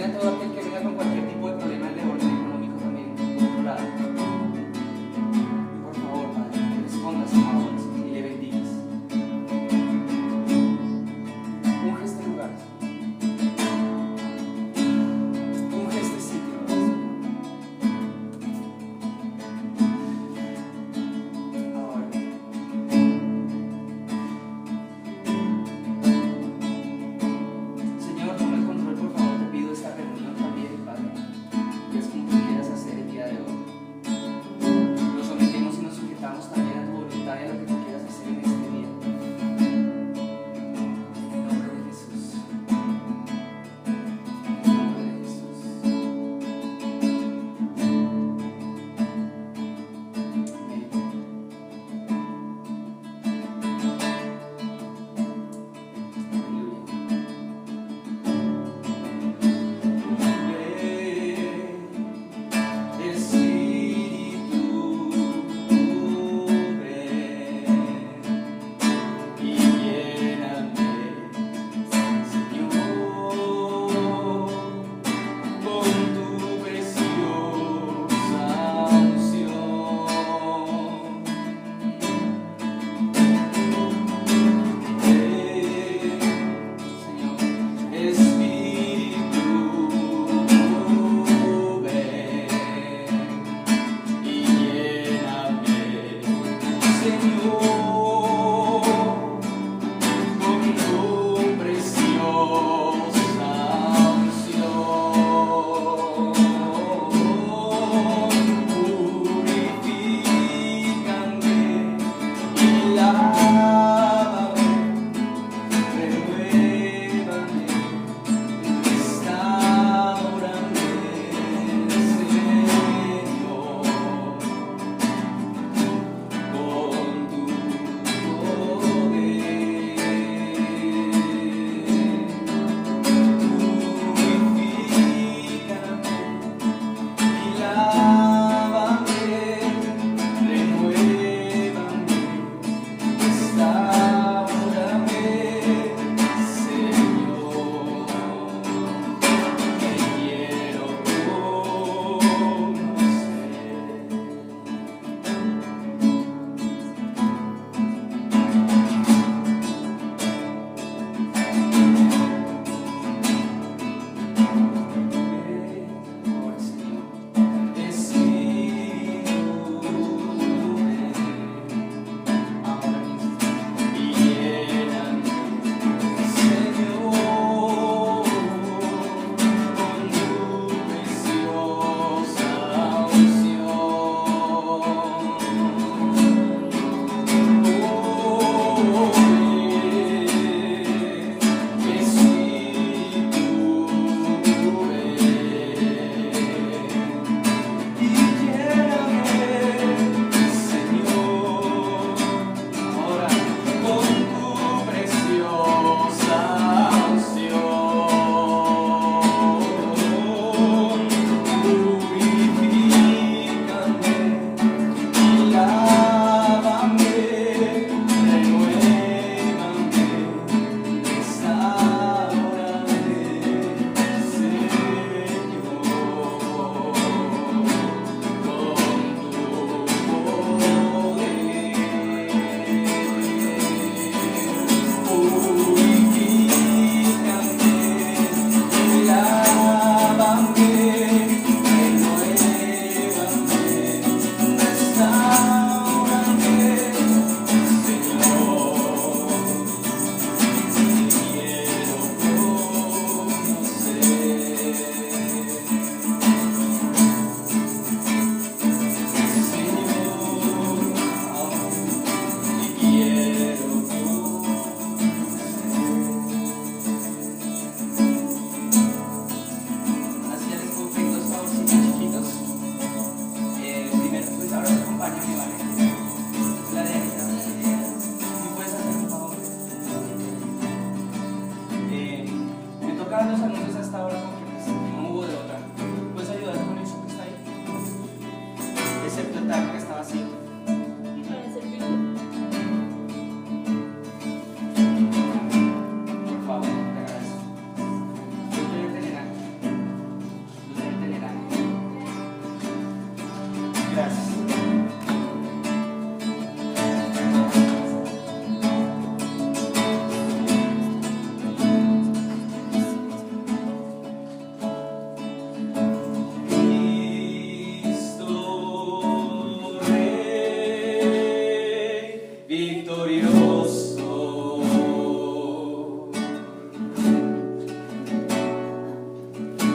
a todo aquel que venga con cualquier tipo de problema de orden económico también, por otro lado. Y por favor, Padre, que respondas ahora y le bendigas. Unge este lugar, unge este sitio, ahora. Señor, toma el control, por favor, te pido esta reunión también, Padre, que es como tú quieras hacer el día de hoy. Nos sometemos y nos sujetamos también a tu voluntad y a lo que tú quieras hacer en este día. En nombre de Jesús. En nombre de Jesús. Amén.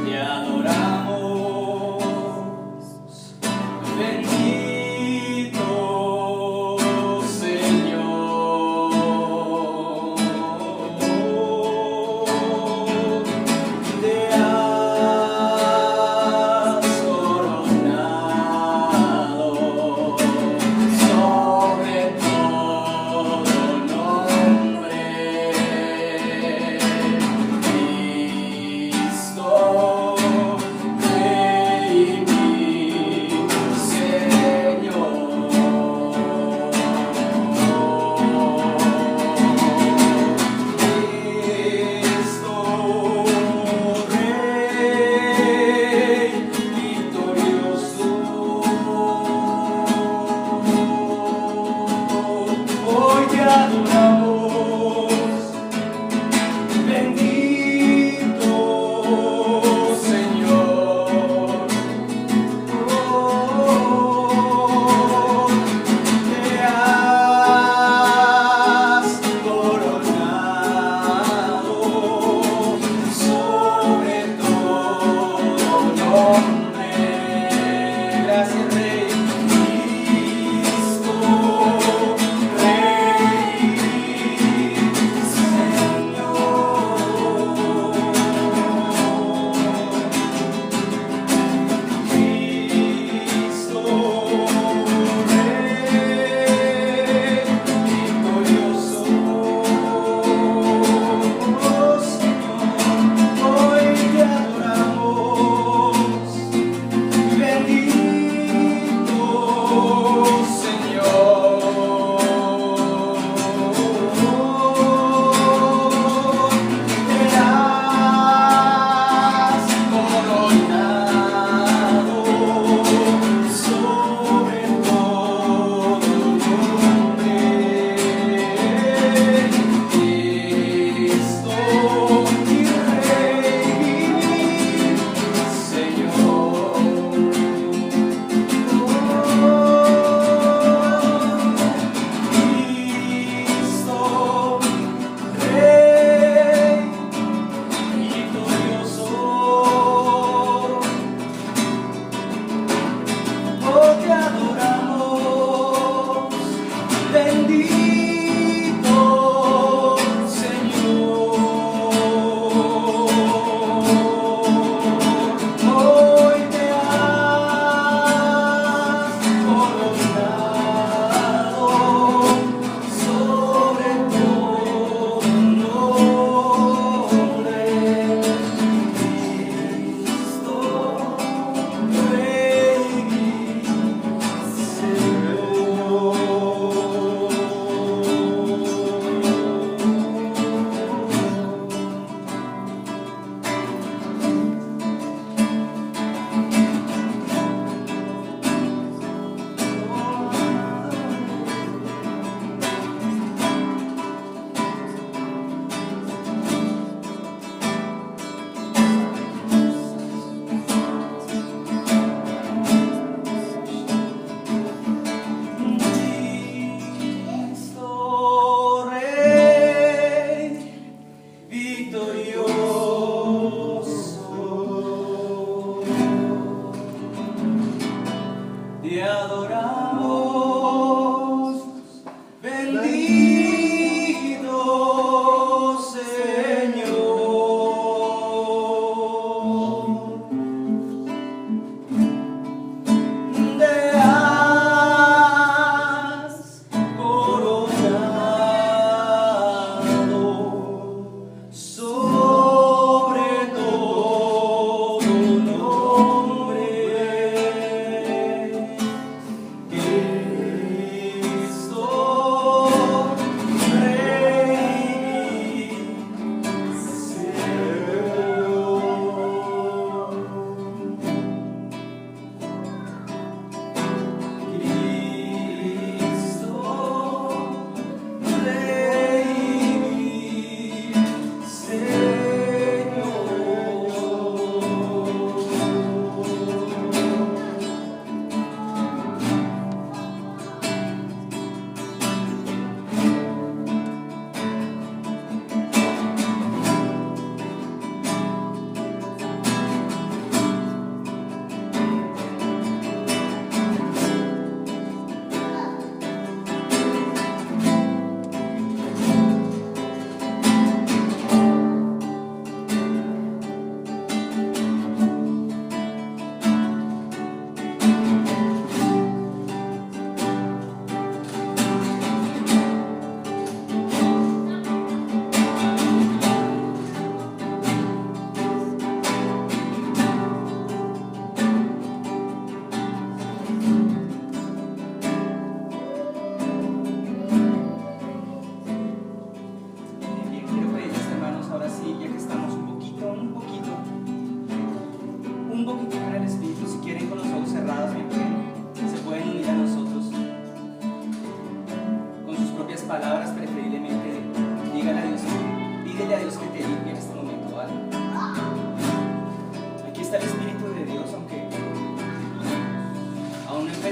te adoramos, bendito Señor, te has coronado sobre todo nombre, Cristo.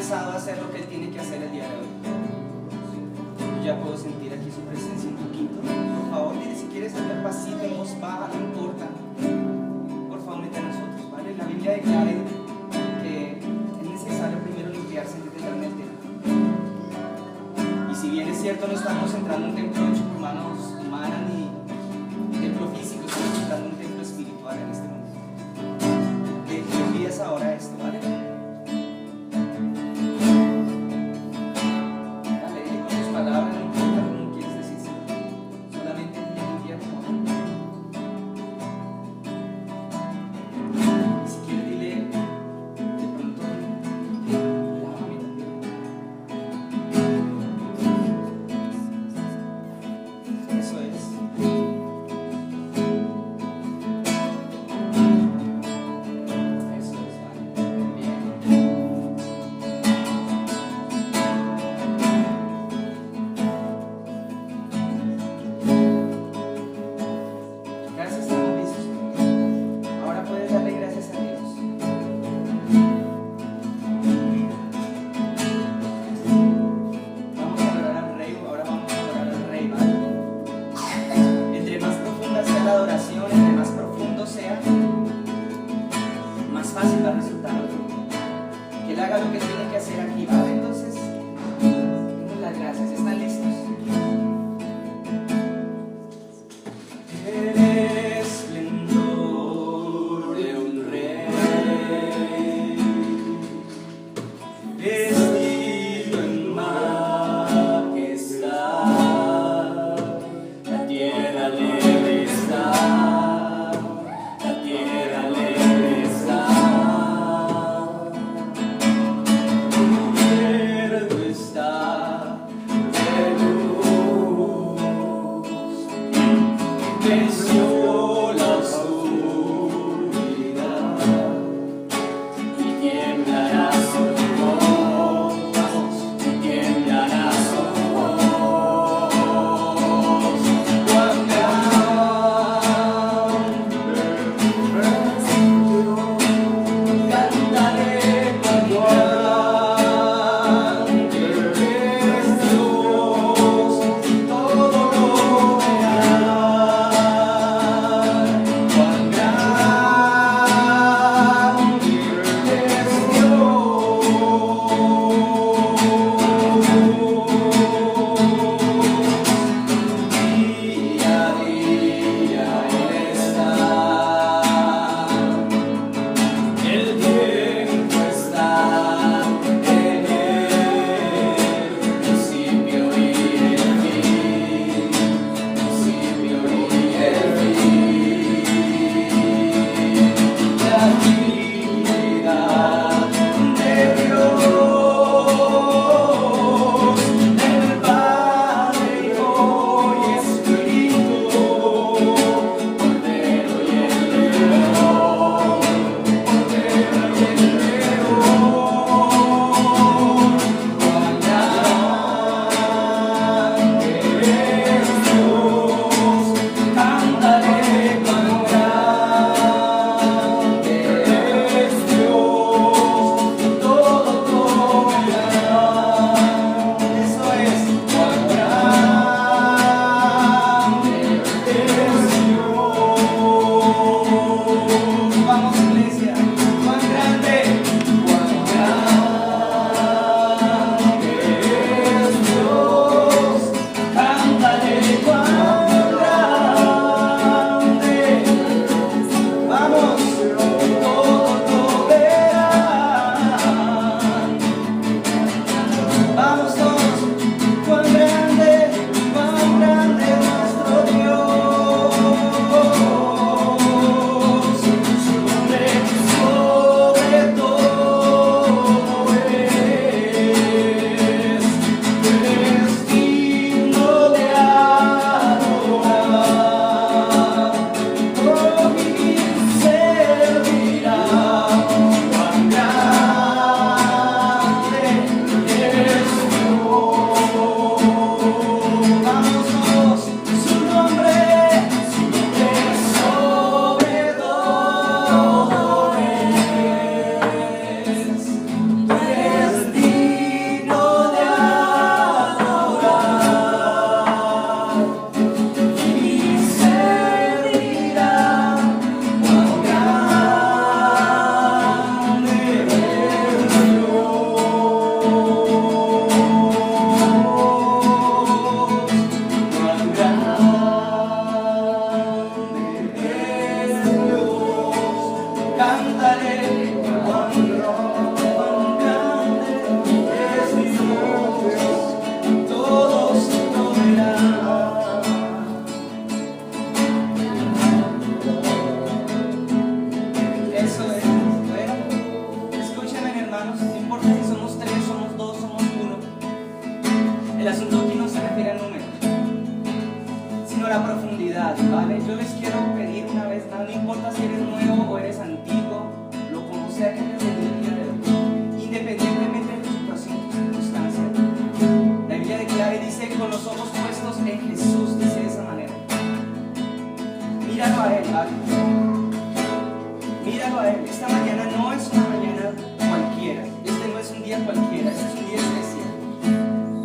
comenzado a hacer lo que Él tiene que hacer el día de hoy. Yo ya puedo sentir aquí su presencia un poquito. Por favor, dile si quieres hablar pasito, en voz baja, no importa. Por favor, vete a nosotros, ¿vale? La Biblia declara que es necesario primero limpiarse antes de darme el tema. Y si bien es cierto, no estamos entrando en un templo hecho por manos humanas ni un templo físico, estamos entrando en un templo espiritual en este momento. Que olvides ahora esto, ¿vale? Dale, dile con tus palabras, no importa cómo quieres decirse, solamente limpia tu amor. Y si quieres, dile de pronto, lávame también. Eso es. Eso es, vale. Bien. Gracias, estamos listos. Ahora puedes darle gracias a Dios. Vamos a adorar al Rey, ahora vamos a adorar al Rey, ¿vale? Entre más profunda sea la adoración, entre más profundo sea, más fácil va a resultar otro. Que Él haga lo que tiene que hacer aquí, ¿vale? Entonces, demos las gracias. ¿Están listos? El esplendor de un rey, vestido en majestad, la tierra alegre está, la tierra alegre está, cubierto está de luz. a Él. Esta mañana no es una mañana cualquiera. Este no es un día cualquiera, este es un día especial.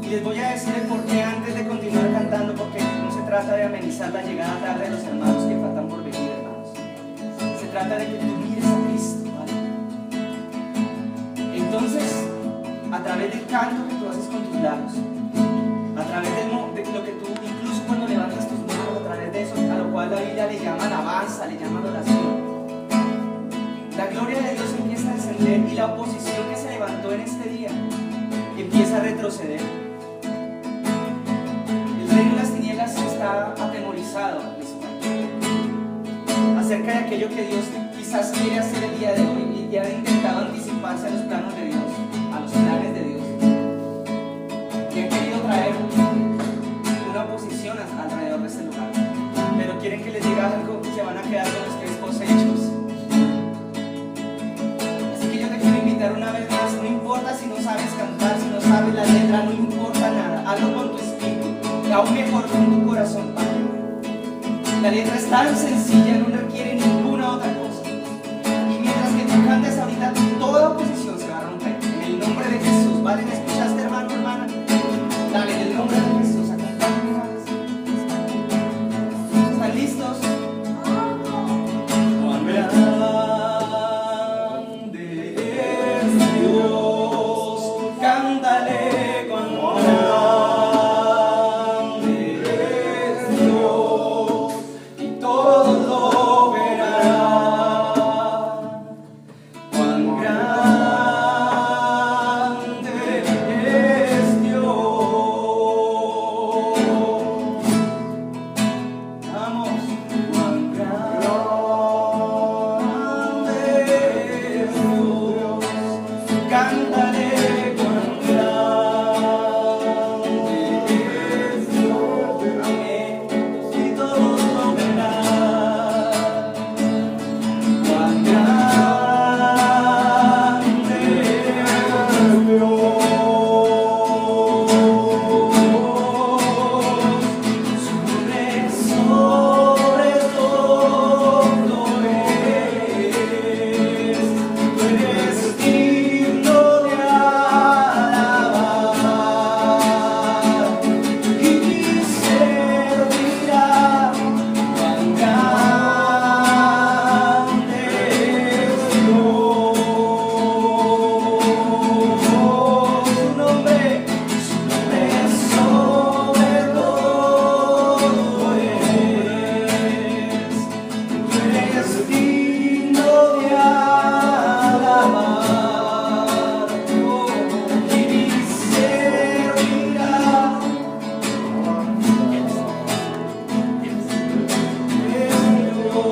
Y les voy a decir el porqué antes de continuar cantando, porque no se trata de amenizar la llegada tarde de los hermanos que faltan por venir, hermanos. Se trata de que tú mires a Cristo, ¿vale? Entonces, a través del canto que tú haces con tus labios, a través de lo que tú, incluso cuando levantas tus manos, a través de eso, a lo cual la Biblia le llama alabanza, le llama adoración, la gloria de Dios empieza a descender y la oposición que se levantó en este día empieza a retroceder. El reino de las tinieblas está atemorizado acerca de aquello que Dios quizás quiere hacer el día de hoy, y ha intentado anticiparse a los planos de Dios, a los planes de Dios, y han querido traer una oposición alrededor de este lugar, pero quieren que les diga algo y se van a quedar con los crespos hechos. Así que yo te quiero invitar una vez más. No importa si no sabes cantar, si no sabes la letra, no importa nada, hazlo con tu espíritu y aún mejor con tu corazón, Padre. La letra es tan sencilla, no requiere ninguna otra cosa, y mientras que tú cantes ahorita, toda oposición se va a romper en el nombre de Jesús. ¿Vale? ¿Me escuchaste, hermano, hermana? Dale, en el nombre de Jesús, acompáñanos. ¿Están listos? Cuán grande es Dios, cántale, cuán grande es Dios, y todos lo verán. Cuán grande es Dios. Vamos, cuán grande es Dios, cántale, cuán grande es Dios, amén, y todos lo verán. Cuán grande es Dios, su nombre sobre todo es. Tú eres digno de alabar y servirá. Cuán grande es Dios, su nombre sobre todo es. Tú eres digno de alabar y servirá. Es Dios.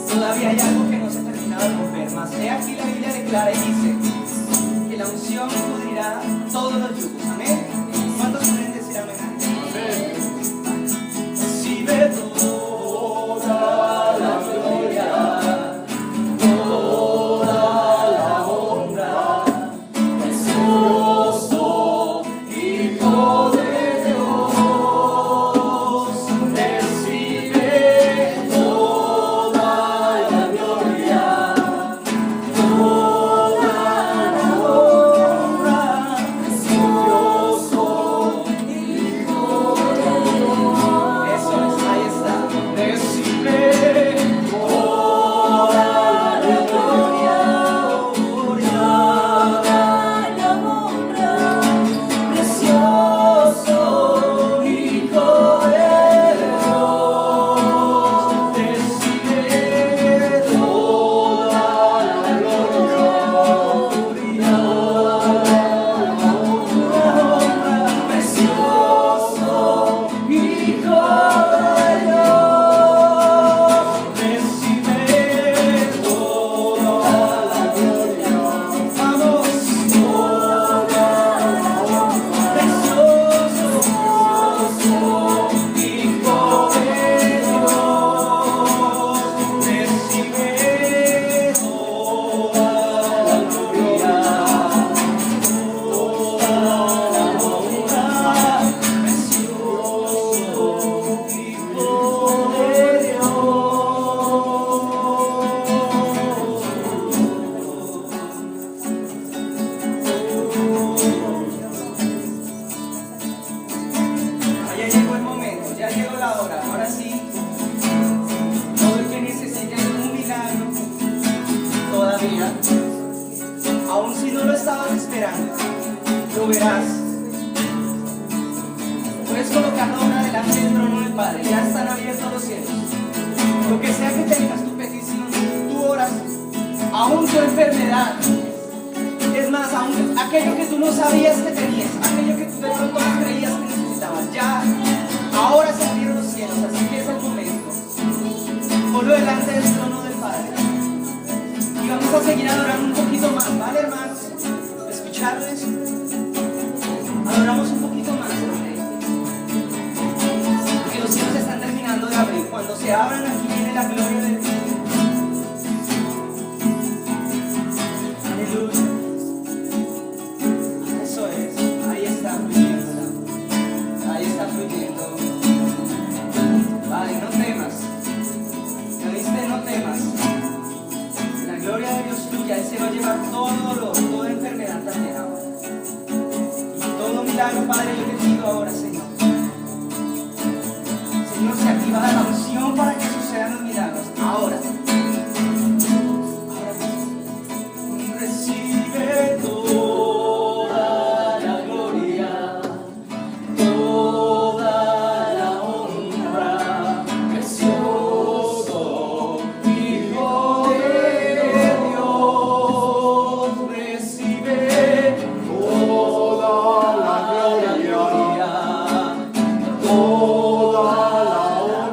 Todavía hay algo que no se ha terminado de romper. Mas he aquí la Biblia de declara y dice que la unción pudrirá todos los yugos. Amén. ¿Cuántos pueden decir amén? Recibe toda la gloria, toda la honra, precioso Hijo de Dios. Recibe toda la gloria, toda la honra, precioso Hijo de Dios. Eso es, ahí está. Recibe toda la gloria, toda la honra, precioso Hijo de Dios. Recibe toda la gloria, precioso Hijo de Dios. Recibe toda la gloria, vamos, toda la honra, precioso Hijo de Dios. Recibe toda la gloria, toda la honra, precioso Hijo de Dios. Ya llegó el momento, ya llegó la hora. Ahora sí, todo el que necesite un milagro, todavía, aun si no lo estabas esperando, lo verás. Puedes colocarlo ahora delante del trono del Padre. Ya están abiertos los cielos. Lo que sea que tengas, tu petición, tu oración, aún tu enfermedad, es más, aún aquello que tú no sabías que tenías, aquello que tú de pronto no creías que necesitabas, ya, ahora se abrieron los cielos, así que es el momento. Ponlo delante del trono del Padre. Y vamos a seguir adorando un poquito más, ¿vale, hermanos? ¿Escucharon eso? Adoramos un poquito más, ¿vale? Porque los cielos se están terminando de abrir. Cuando se abran, aquí viene la gloria de Dios. Aleluya. Eso es. Ahí está fluyendo. Ahí está fluyendo. Vale, no temas. ¿Ya viste? No temas. La gloria de Dios fluya. Él se va a llevar todo dolor, toda enfermedad también ahora. Y todo milagro, Padre, yo te pido ahora, Señor. Señor, se activa la unción para que sucedan los milagros. Ahora. Recibe toda la gloria, toda la honra, precioso Hijo de Dios. Recibe toda la gloria, toda la honra,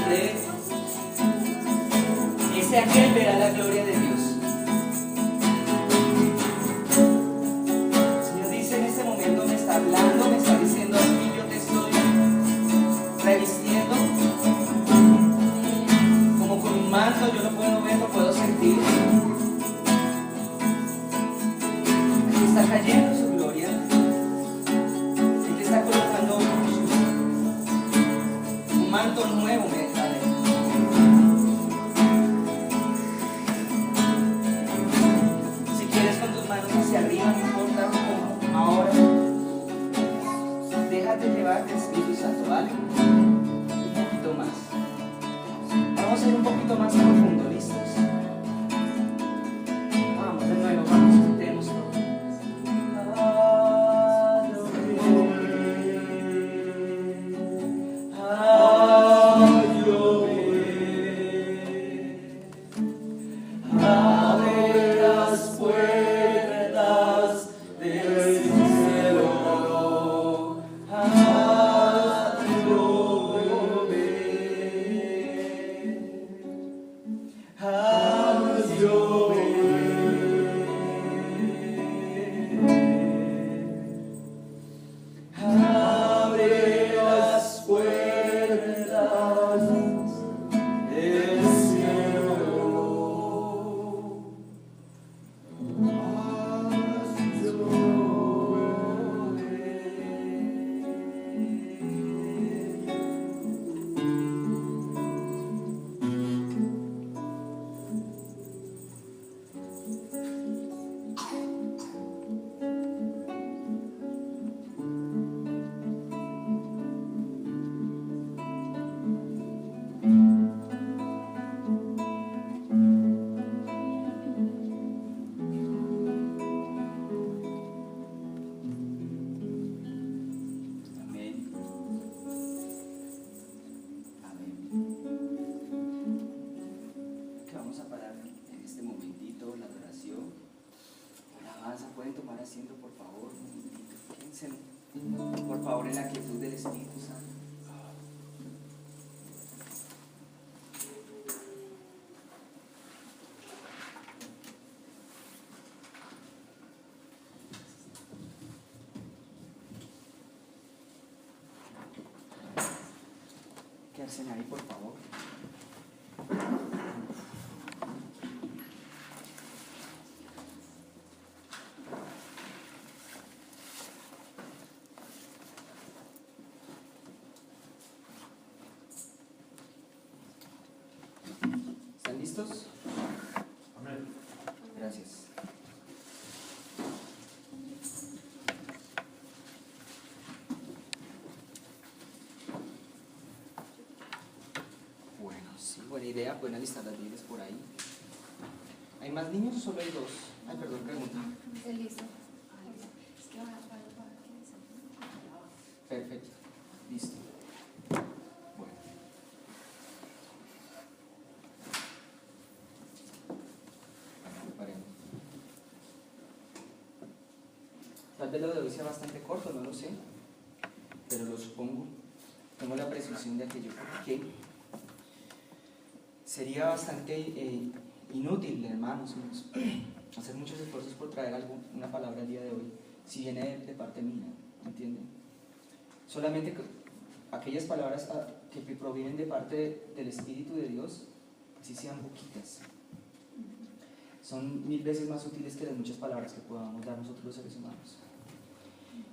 cree, ese aquel verá la gloria de Dios. El Señor dice en este momento, me está hablando, me está diciendo, aquí yo te estoy revistiendo como con un manto, yo lo puedo ver, lo puedo sentir. Aquí está cayendo su gloria. Él te está colocando un manto nuevo, me declara. Si quieres con tus manos hacia arriba, no importa cómo, ahora déjate llevar del Espíritu Santo, ¿vale? Un poquito más. Vamos a ir un poquito más profundo, ¿listos? Vamos de nuevo, vamos, intentémoslo. Abre las puertas del cielo. Abre las puertas del cielo. Amén. Amén. Que vamos a parar en este momentito la adoración, la alabanza. Pueden tomar asiento, por favor, un momentito. Quédense, por favor, en la quietud del Espíritu Santo. Quédense ahí, por favor. ¿Están listos? Amén. Gracias. Bueno, sí, buena idea. Pueden alistar las Biblias por ahí. ¿Hay más niños o solo hay dos? Ay, perdón, pregunta. Listo. Es que Perfecto. Listo. Bueno. Paremos. Tal vez lo de hoy sea bastante corto, no lo sé, pero lo supongo. Tengo la presunción de que yo creo que sería bastante inútil, hermanos, hacer muchos esfuerzos por traer una palabra el día de hoy, si viene de parte mía, ¿entienden? Solamente aquellas palabras que provienen de parte del Espíritu de Dios, así sean poquitas, son 1000 veces más útiles que las muchas palabras que podamos dar nosotros los seres humanos.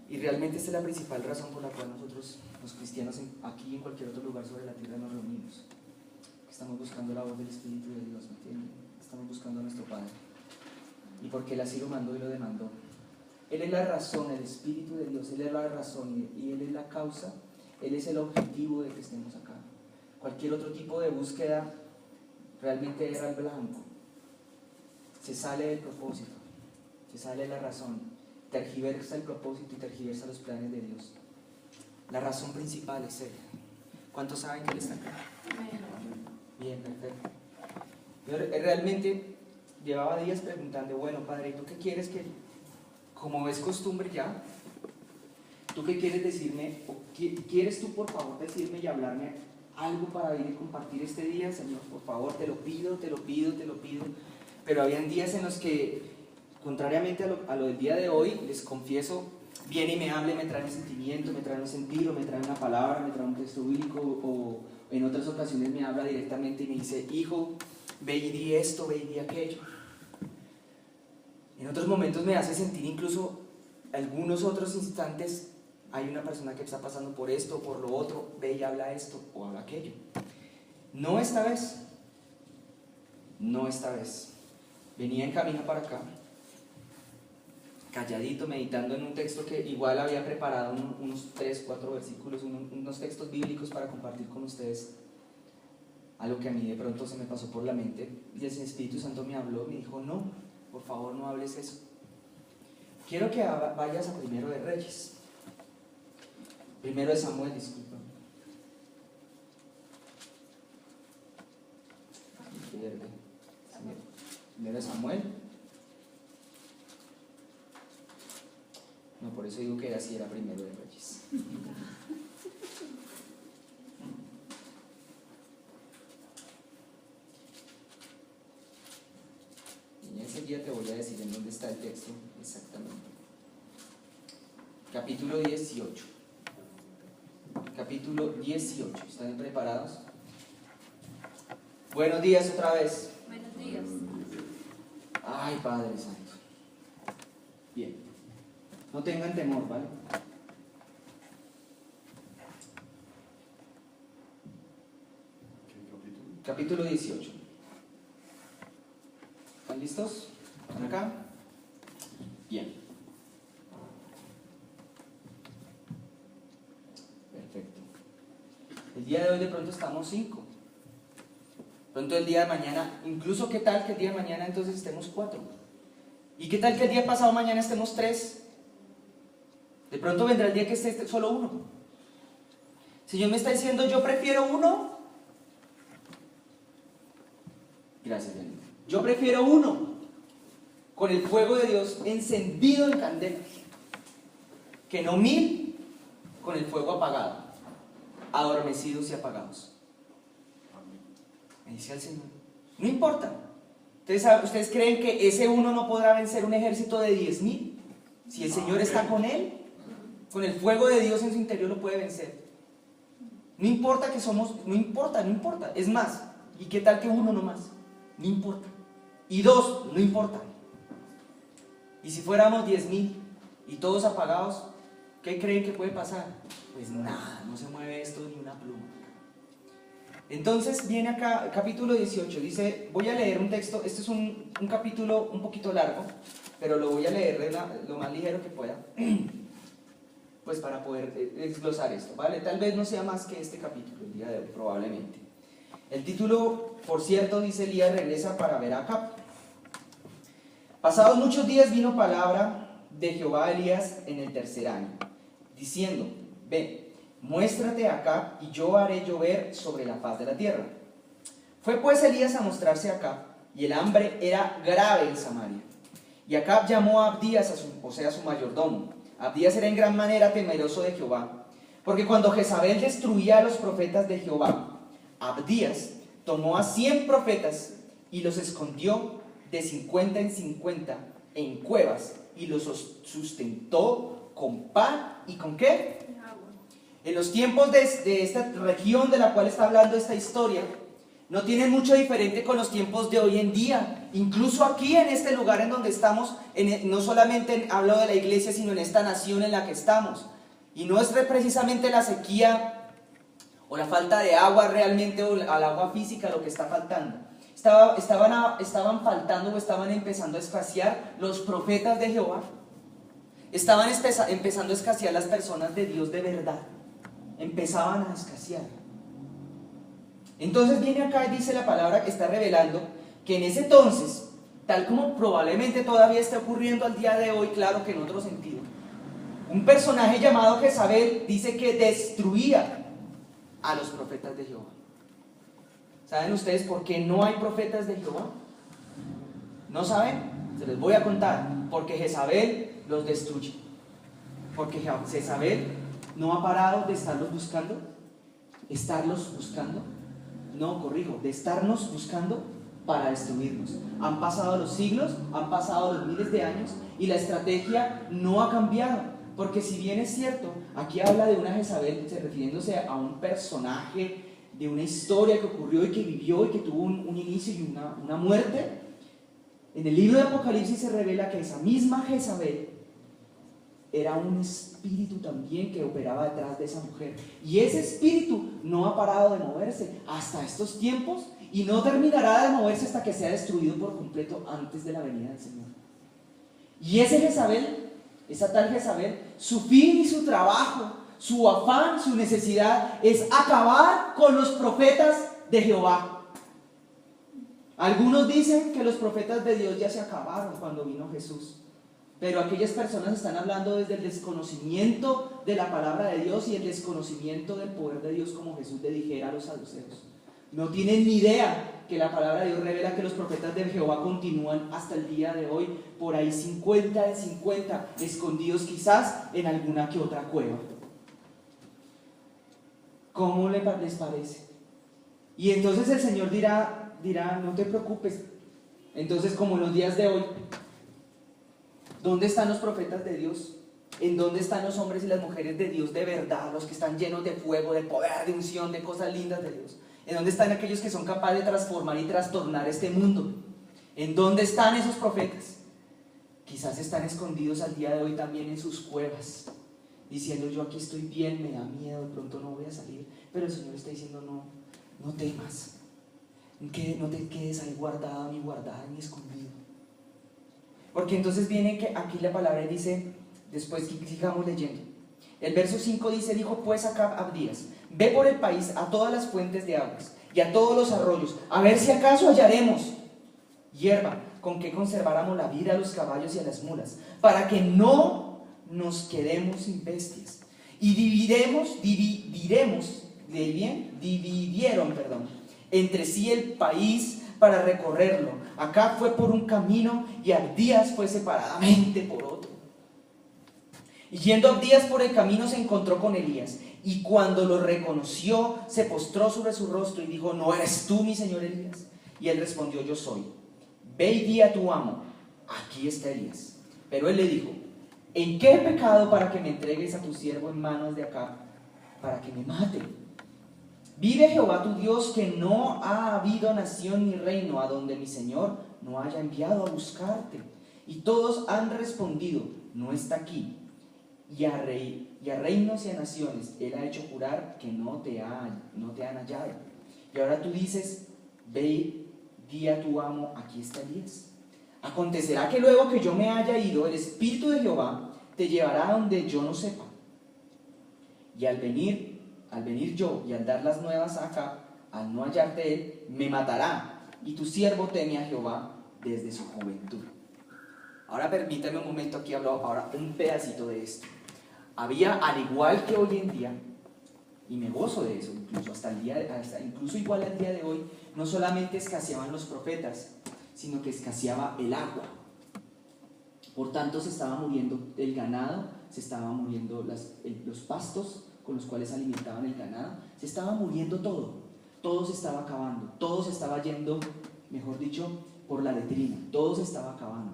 Y realmente esta es la principal razón por la cual nosotros, los cristianos, aquí y en cualquier otro lugar sobre la tierra nos reunimos. Estamos buscando la voz del Espíritu de Dios, ¿me entienden? Estamos buscando a nuestro Padre. Y porque Él así lo mandó y lo demandó. Él es la razón, el Espíritu de Dios, Él es la razón y Él es la causa, Él es el objetivo de que estemos acá. Cualquier otro tipo de búsqueda realmente era el blanco. Se sale del propósito, se sale de la razón, tergiversa el propósito y tergiversa los planes de Dios. La razón principal es Él. ¿Cuántos saben que Él está acá? Bien, perfecto. Yo realmente llevaba días preguntando, bueno, Padre, ¿tú qué quieres que, como es costumbre ya, tú qué quieres decirme, o quieres tú por favor decirme y hablarme algo para venir y compartir este día, Señor, por favor, te lo pido, te lo pido, te lo pido. Pero habían días en los que, contrariamente a lo del día de hoy, les confieso, viene y me habla y me trae un sentimiento, me trae un sentido, me trae una palabra, me trae un texto bíblico, o en otras ocasiones me habla directamente y me dice, hijo, ve y di esto, ve y di aquello. En otros momentos me hace sentir incluso algunos otros instantes, hay una persona que está pasando por esto, por lo otro, ve y habla esto o habla aquello. No esta vez, no esta vez. Venía en camino para acá, calladito, meditando en un texto que igual había preparado unos 3, 4 versículos, unos textos bíblicos para compartir con ustedes. Algo que a mí de pronto se me pasó por la mente y el Espíritu Santo me habló, me dijo, no, por favor no hables eso. Quiero que vayas a Primero de Reyes. Primero de Samuel, disculpa. Primero de Samuel. No, por eso digo que así era Primero de Reyes. Y ese día te voy a decir en dónde está el texto exactamente. Capítulo 18. Capítulo 18. ¿Están preparados? Buenos días otra vez. Buenos días. Ay, Padre Santo. Bien. No tengan temor, ¿vale? Capítulo 18. ¿Están listos? ¿Están acá? Bien. Perfecto. El día de hoy de pronto estamos 5. Pronto el día de mañana, incluso qué tal que el día de mañana entonces estemos 4. ¿Y qué tal que el día pasado mañana estemos 3? De pronto vendrá el día que esté solo 1. Si Señor me está diciendo, yo prefiero 1. Gracias, Daniel. Yo prefiero 1 con el fuego de Dios encendido en candela, que no 1000 con el fuego apagado, adormecidos y apagados. Me dice el Señor. No importa. ¿Ustedes creen que ese 1 no podrá vencer un ejército de 10,000? Si el Señor está con él, con el fuego de Dios en su interior lo puede vencer. No importa que somos, no importa. Es más, ¿y qué tal que 1 no más? No importa. Y 2, no importa. Y si fuéramos 10,000 y todos apagados, ¿qué creen que puede pasar? Pues nada, no se mueve esto ni una pluma. Entonces viene acá, capítulo 18, dice, voy a leer un texto, este es un capítulo un poquito largo, pero lo voy a leer lo más ligero que pueda, pues para poder desglosar esto, ¿vale? Tal vez no sea más que este capítulo el día de hoy, probablemente. El título, por cierto, dice, Elías regresa para ver a Acab. Pasados muchos días vino palabra de Jehová a Elías en el 3er año, diciendo, ven, muéstrate acá y yo haré llover sobre la faz de la tierra. Fue pues Elías a mostrarse acá, y el hambre era grave en Samaria. Y Acab llamó a Abdías, a su mayordomo. Abdías era en gran manera temeroso de Jehová, porque cuando Jezabel destruía a los profetas de Jehová, Abdías tomó a 100 profetas y los escondió de 50 en 50 en cuevas, y los sustentó con pan y ¿con qué? En los tiempos de esta región de la cual está hablando esta historia, no tienen mucho diferente con los tiempos de hoy en día. Incluso aquí en este lugar en donde estamos, no solamente hablo de la iglesia, sino en esta nación en la que estamos. Y no es precisamente la sequía o la falta de agua realmente, o al agua física lo que está faltando. Estaban faltando o estaban empezando a escasear los profetas de Jehová. Estaban empezando a escasear las personas de Dios de verdad. Empezaban a escasear. Entonces viene acá y dice la palabra que está revelando que en ese entonces, tal como probablemente todavía está ocurriendo al día de hoy, claro que en otro sentido, un personaje llamado Jezabel dice que destruía a los profetas de Jehová. ¿Saben ustedes por qué no hay profetas de Jehová? ¿No saben? Se les voy a contar. Porque Jezabel los destruye. Porque Jezabel no ha parado de estarlos buscando. estarlos buscando, no, corrijo, de estarnos buscando para destruirnos. Han pasado los siglos, han pasado los miles de años y la estrategia no ha cambiado. Porque si bien es cierto, aquí habla de una Jezabel, refiriéndose a un personaje de una historia que ocurrió y que vivió y que tuvo un inicio y una muerte, en el libro de Apocalipsis se revela que esa misma Jezabel era un espíritu también que operaba detrás de esa mujer. Y ese espíritu no ha parado de moverse hasta estos tiempos y no terminará de moverse hasta que sea destruido por completo antes de la venida del Señor. Y ese Jezabel, esa tal Jezabel, su fin y su trabajo, su afán, su necesidad es acabar con los profetas de Jehová. Algunos dicen que los profetas de Dios ya se acabaron cuando vino Jesús. Pero aquellas personas están hablando desde el desconocimiento de la palabra de Dios y el desconocimiento del poder de Dios, como Jesús le dijera a los saduceos. No tienen ni idea que la palabra de Dios revela que los profetas de Jehová continúan hasta el día de hoy, por ahí 50 de 50, escondidos quizás en alguna que otra cueva. ¿Cómo les parece? Y entonces el Señor dirá, no te preocupes. Entonces, como en los días de hoy, ¿dónde están los profetas de Dios? ¿En dónde están los hombres y las mujeres de Dios de verdad? Los que están llenos de fuego, de poder, de unción, de cosas lindas de Dios. ¿En dónde están aquellos que son capaces de transformar y trastornar este mundo? ¿En dónde están esos profetas? Quizás están escondidos al día de hoy también en sus cuevas, diciendo: yo aquí estoy bien, me da miedo, de pronto no voy a salir. Pero el Señor está diciendo: no temas, que no te quedes ahí guardado, ni guardada, ni escondido. Porque entonces viene que aquí la palabra dice, después que sigamos leyendo, el verso 5 dice: dijo pues Acab a Abdías: ve por el país a todas las fuentes de aguas y a todos los arroyos, a ver si acaso hallaremos hierba con que conserváramos la vida a los caballos y a las mulas, para que no nos quedemos sin bestias. Y dividieron entre sí el país para recorrerlo. Acá fue por un camino y Abdías fue separadamente por otro. Y yendo Abdías por el camino se encontró con Elías, y cuando lo reconoció se postró sobre su rostro y dijo: ¿no eres tú, mi señor Elías? Y él respondió: yo soy. Ve y di a tu amo: aquí está Elías. Pero él le dijo: ¿en qué he pecado para que me entregues a tu siervo en manos de Acab, para que me mate? Vive Jehová tu Dios, que no ha habido nación ni reino a donde mi Señor no haya enviado a buscarte. Y todos han respondido: no está aquí. Y a reinos y a naciones él ha hecho jurar que no te han hallado. Y ahora tú dices: ve, di a tu amo: aquí está Elías. Acontecerá que luego que yo me haya ido, el Espíritu de Jehová te llevará a donde yo no sepa. Y al venir yo y al dar las nuevas a Acab, al no hallarte él, me matará. Y tu siervo teme a Jehová desde su juventud. Ahora permítame un momento, aquí hablo ahora un pedacito de esto. Había, al igual que hoy en día, y me gozo de eso, incluso igual al día de hoy, no solamente escaseaban los profetas, sino que escaseaba el agua. Por tanto, se estaba muriendo el ganado, se estaban muriendo los pastos con los cuales alimentaban el ganado, se estaba muriendo todo se estaba acabando, todo se estaba yendo, mejor dicho, por la letrina, todo se estaba acabando.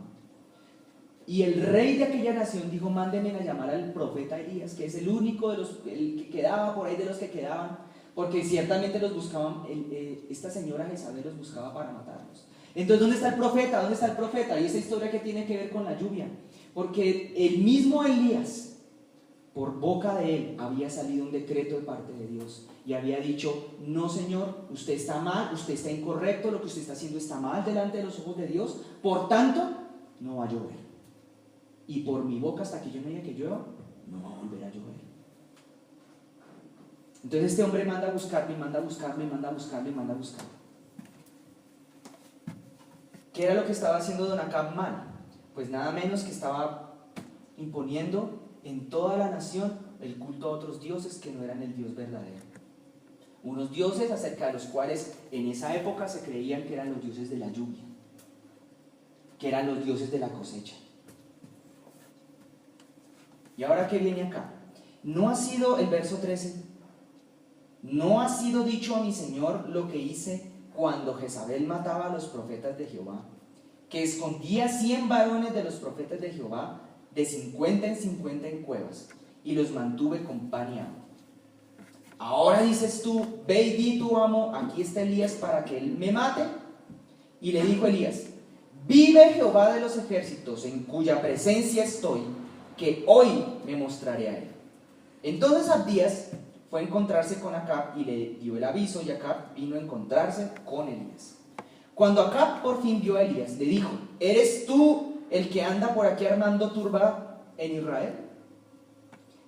Y el rey de aquella nación dijo: mándenme a llamar al profeta Elías, que es el único el que quedaba por ahí de los que quedaban, porque ciertamente los buscaban, esta señora Jezabel los buscaba para matarlos. Entonces, ¿dónde está el profeta? ¿Dónde está el profeta? Y esa historia que tiene que ver con la lluvia, porque el mismo Elías, por boca de él, había salido un decreto de parte de Dios y había dicho: no, Señor, usted está mal, usted está incorrecto, lo que usted está haciendo está mal delante de los ojos de Dios, por tanto, no va a llover. Y por mi boca, hasta que yo me diga que llueva, no va a volver a llover. Entonces este hombre manda a buscarlo, y manda a buscarlo, y manda a buscarlo, y manda a buscarlo. ¿Qué era lo que estaba haciendo don Acab mal? Pues nada menos que estaba imponiendo en toda la nación el culto a otros dioses que no eran el Dios verdadero. Unos dioses acerca de los cuales en esa época se creían que eran los dioses de la lluvia, que eran los dioses de la cosecha. ¿Y ahora qué viene acá? No ha sido el verso 13. ¿no ha sido dicho a mi señor lo que hice cuando Jezabel mataba a los profetas de Jehová? Que escondía 100 varones de los profetas de Jehová, de 50 en 50 en cuevas, y los mantuve con pan y agua. Ahora dices tú, ve y di tu amo, aquí está Elías para que él me mate. Y le dijo Elías, vive Jehová de los ejércitos, en cuya presencia estoy, que hoy me mostraré a él. Entonces Abdías fue a encontrarse con Acab y le dio el aviso, y Acab vino a encontrarse con Elías. Cuando Acab por fin vio a Elías, le dijo, ¿eres tú el que anda por aquí armando turba en Israel?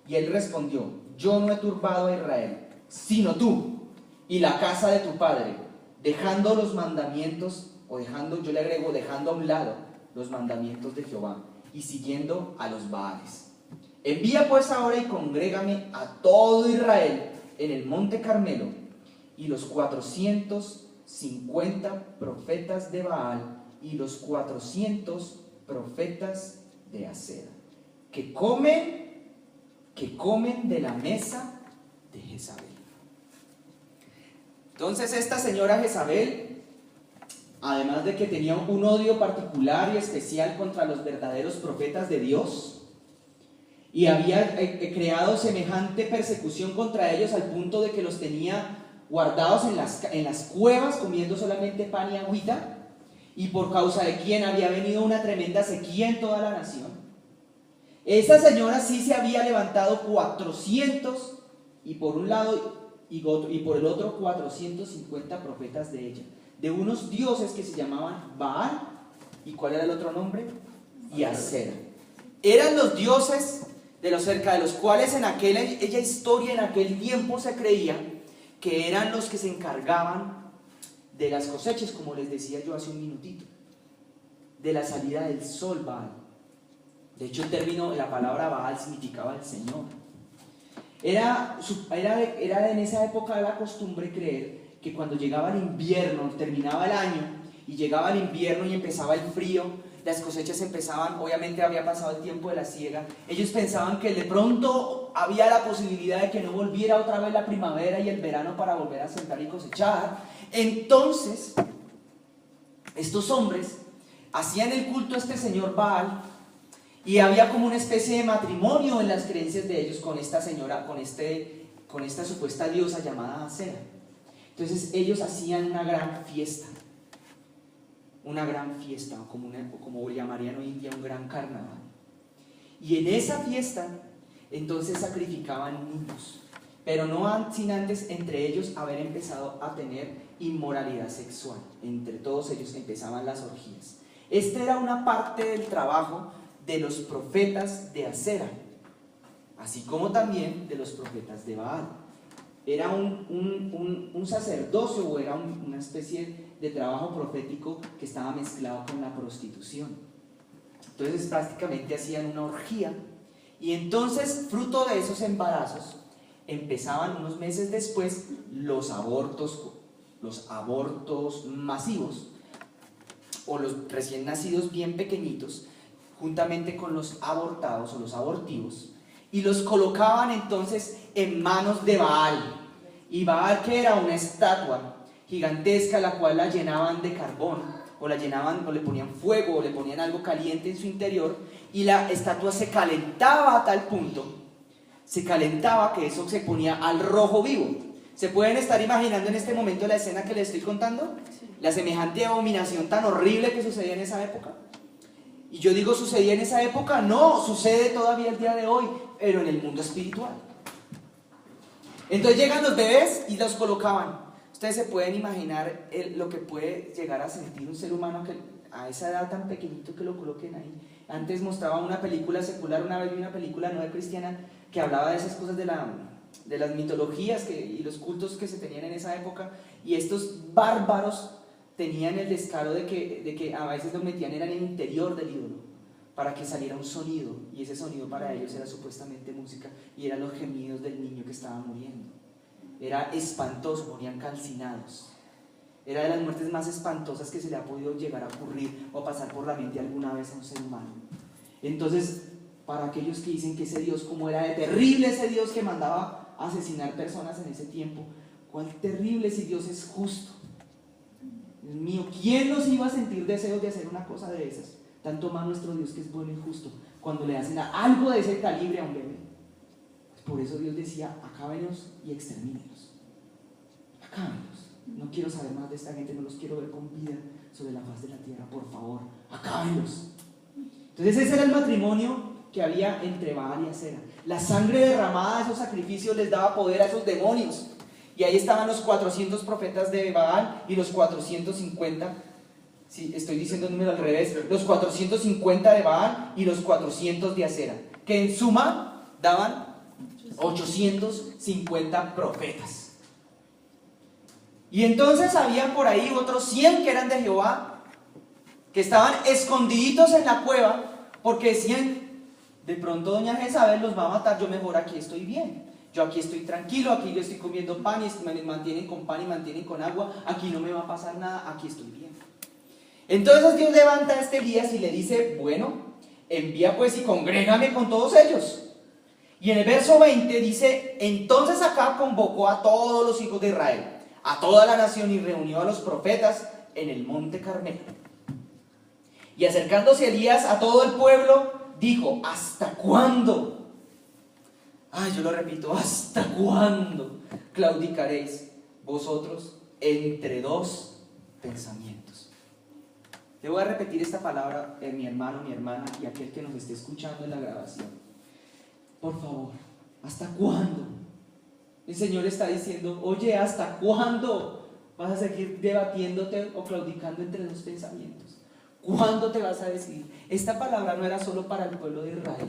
Y él respondió, yo no he turbado a Israel, sino tú y la casa de tu padre, dejando los mandamientos, o dejando, yo le agrego, dejando a un lado los mandamientos de Jehová y siguiendo a los Baales. Envía pues ahora y congrégame a todo Israel en el monte Carmelo, y los 450 profetas de Baal y los 400 profetas de Acera, que comen de la mesa de Jezabel. Entonces esta señora Jezabel, además de que tenía un odio particular y especial contra los verdaderos profetas de Dios, y había creado semejante persecución contra ellos al punto de que los tenía guardados en las cuevas comiendo solamente pan y agüita, y por causa de quien había venido una tremenda sequía en toda la nación. Esa señora sí se había levantado 400, y por un lado y por el otro 450 profetas de ella, de unos dioses que se llamaban Baal, ¿y cuál era el otro nombre? Y Acera. Eran los dioses cerca de los cuales en aquella historia, en aquel tiempo se creía que eran los que se encargaban de las cosechas, como les decía yo hace un minutito, de la salida del sol Baal. De hecho, el término, la palabra Baal significaba el Señor. Era en esa época la costumbre creer que cuando llegaba el invierno, terminaba el año, y llegaba el invierno y empezaba el frío, las cosechas empezaban, obviamente había pasado el tiempo de la siega, ellos pensaban que de pronto había la posibilidad de que no volviera otra vez la primavera y el verano para volver a sembrar y cosechar. Entonces, estos hombres hacían el culto a este señor Baal, y había como una especie de matrimonio en las creencias de ellos con esta señora, con esta supuesta diosa llamada Acera. Entonces ellos hacían una gran fiesta, como llamarían hoy en día un gran carnaval. Y en esa fiesta entonces sacrificaban niños, pero no sin antes entre ellos haber empezado a tener inmoralidad sexual. Entre todos ellos empezaban las orgías. Esta era una parte del trabajo de los profetas de Acera, así como también de los profetas de Baal. Era un sacerdocio, o era una especie de trabajo profético que estaba mezclado con la prostitución. Entonces prácticamente hacían una orgía, y entonces fruto de esos embarazos empezaban unos meses después los abortos masivos, o los recién nacidos bien pequeñitos, juntamente con los abortados o los abortivos, y los colocaban entonces en manos de Baal. Y Baal, que era una estatua gigantesca, la cual la llenaban de carbón, o le ponían fuego, o le ponían algo caliente en su interior, y la estatua se calentaba a tal punto, que eso se ponía al rojo vivo. ¿Se pueden estar imaginando en este momento la escena que les estoy contando? La semejante abominación tan horrible que sucedía en esa época. Y yo digo, ¿sucedía en esa época? No, sucede todavía el día de hoy, pero en el mundo espiritual. Entonces llegan los bebés y los colocaban. Ustedes se pueden imaginar lo que puede llegar a sentir un ser humano que a esa edad tan pequeñito, que lo coloquen ahí. Antes mostraba una película secular, una vez vi una película no cristiana que hablaba de esas cosas de las mitologías y los cultos que se tenían en esa época, y estos bárbaros tenían el descaro de que a veces lo metían en el interior del ídolo para que saliera un sonido, y ese sonido para ellos era supuestamente música, y eran los gemidos del niño que estaba muriendo. Era espantoso, morían calcinados. Era de las muertes más espantosas que se le ha podido llegar a ocurrir o pasar por la mente alguna vez a un ser humano. Entonces, para aquellos que dicen que ese Dios, como era de terrible ese Dios que mandaba a asesinar personas en ese tiempo. Cuán terrible si Dios es justo. Dios mío, ¿quién nos iba a sentir deseos de hacer una cosa de esas? Tanto más nuestro Dios, que es bueno y justo, cuando le hacen algo de ese calibre a un bebé. Por eso Dios decía: acábenlos y extermínenlos. Acábenlos. No quiero saber más de esta gente, no los quiero ver con vida sobre la faz de la tierra, por favor, acábenlos. Entonces ese era el matrimonio que había entre Baal y Asera. La sangre derramada de esos sacrificios les daba poder a esos demonios. Y ahí estaban los 400 profetas de Baal y los 450, sí, estoy diciendo el número al revés, los 450 de Baal y los 400 de Asera, que en suma daban 850 profetas. Y entonces había por ahí otros 100 que eran de Jehová, que estaban escondiditos en la cueva, porque decían: de pronto doña Jezabel los va a matar, yo mejor aquí estoy bien, yo aquí estoy tranquilo, aquí yo estoy comiendo pan y me mantienen con pan y mantienen con agua, aquí no me va a pasar nada, aquí estoy bien. Entonces Dios levanta a este Elías y le dice: bueno, envía pues y congrégame con todos ellos. Y en el verso 20 dice: entonces Acab convocó a todos los hijos de Israel, a toda la nación, y reunió a los profetas en el monte Carmelo. Y acercándose Elías a todo el pueblo, dijo: ¿hasta cuándo? Yo lo repito: ¿hasta cuándo claudicaréis vosotros entre dos pensamientos? Le voy a repetir esta palabra, mi hermano, mi hermana y aquel que nos esté escuchando en la grabación. Por favor, ¿hasta cuándo? El Señor está diciendo: oye, ¿hasta cuándo vas a seguir debatiéndote o claudicando entre dos pensamientos? ¿Cuándo te vas a decidir? Esta palabra no era solo para el pueblo de Israel.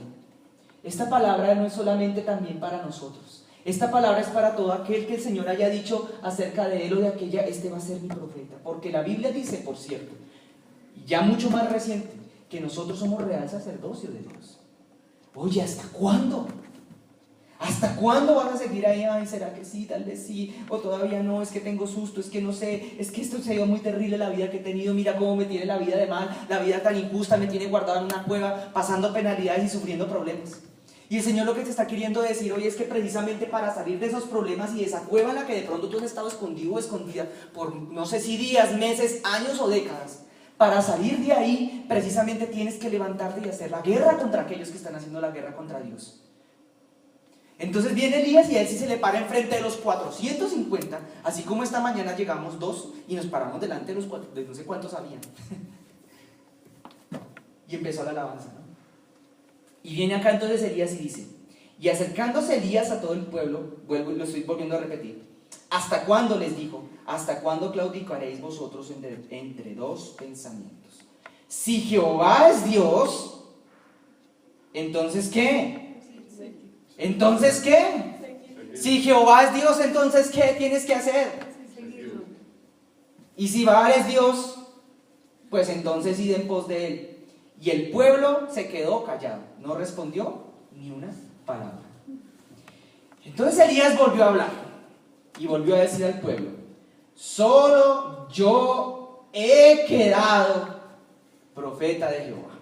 Esta palabra no es solamente también para nosotros. Esta palabra es para todo aquel que el Señor haya dicho acerca de él o de aquella: este va a ser mi profeta. Porque la Biblia dice, por cierto, ya mucho más reciente, que nosotros somos real sacerdocio de Dios. Oye, ¿hasta cuándo? ¿Hasta cuándo vas a seguir ahí? ¿Será que sí? Tal vez sí, o todavía no, es que tengo susto, es que no sé, es que esto se ha ido muy terrible la vida que he tenido, mira cómo me tiene la vida de mal, la vida tan injusta, me tiene guardado en una cueva, pasando penalidades y sufriendo problemas. Y el Señor lo que te está queriendo decir hoy es que precisamente para salir de esos problemas y de esa cueva en la que de pronto tú has estado escondido o escondida por no sé si días, meses, años o décadas, para salir de ahí precisamente tienes que levantarte y hacer la guerra contra aquellos que están haciendo la guerra contra Dios. Entonces viene Elías y a él sí se le para enfrente de los 450, así como esta mañana llegamos dos y nos paramos delante de los de no sé cuántos habían. Y empezó la alabanza, ¿no? Y viene acá entonces Elías y dice: y acercándose Elías a todo el pueblo, lo estoy volviendo a repetir: ¿hasta cuándo? Les dijo: ¿hasta cuándo claudicaréis vosotros entre dos pensamientos? Si Jehová es Dios, ¿entonces qué? ¿Entonces qué? Si Jehová es Dios, ¿entonces qué tienes que hacer? Y si Baal es Dios, pues entonces id en pos de él. Y el pueblo se quedó callado, no respondió ni una palabra. Entonces Elías volvió a hablar y volvió a decir al pueblo: solo yo he quedado profeta de Jehová.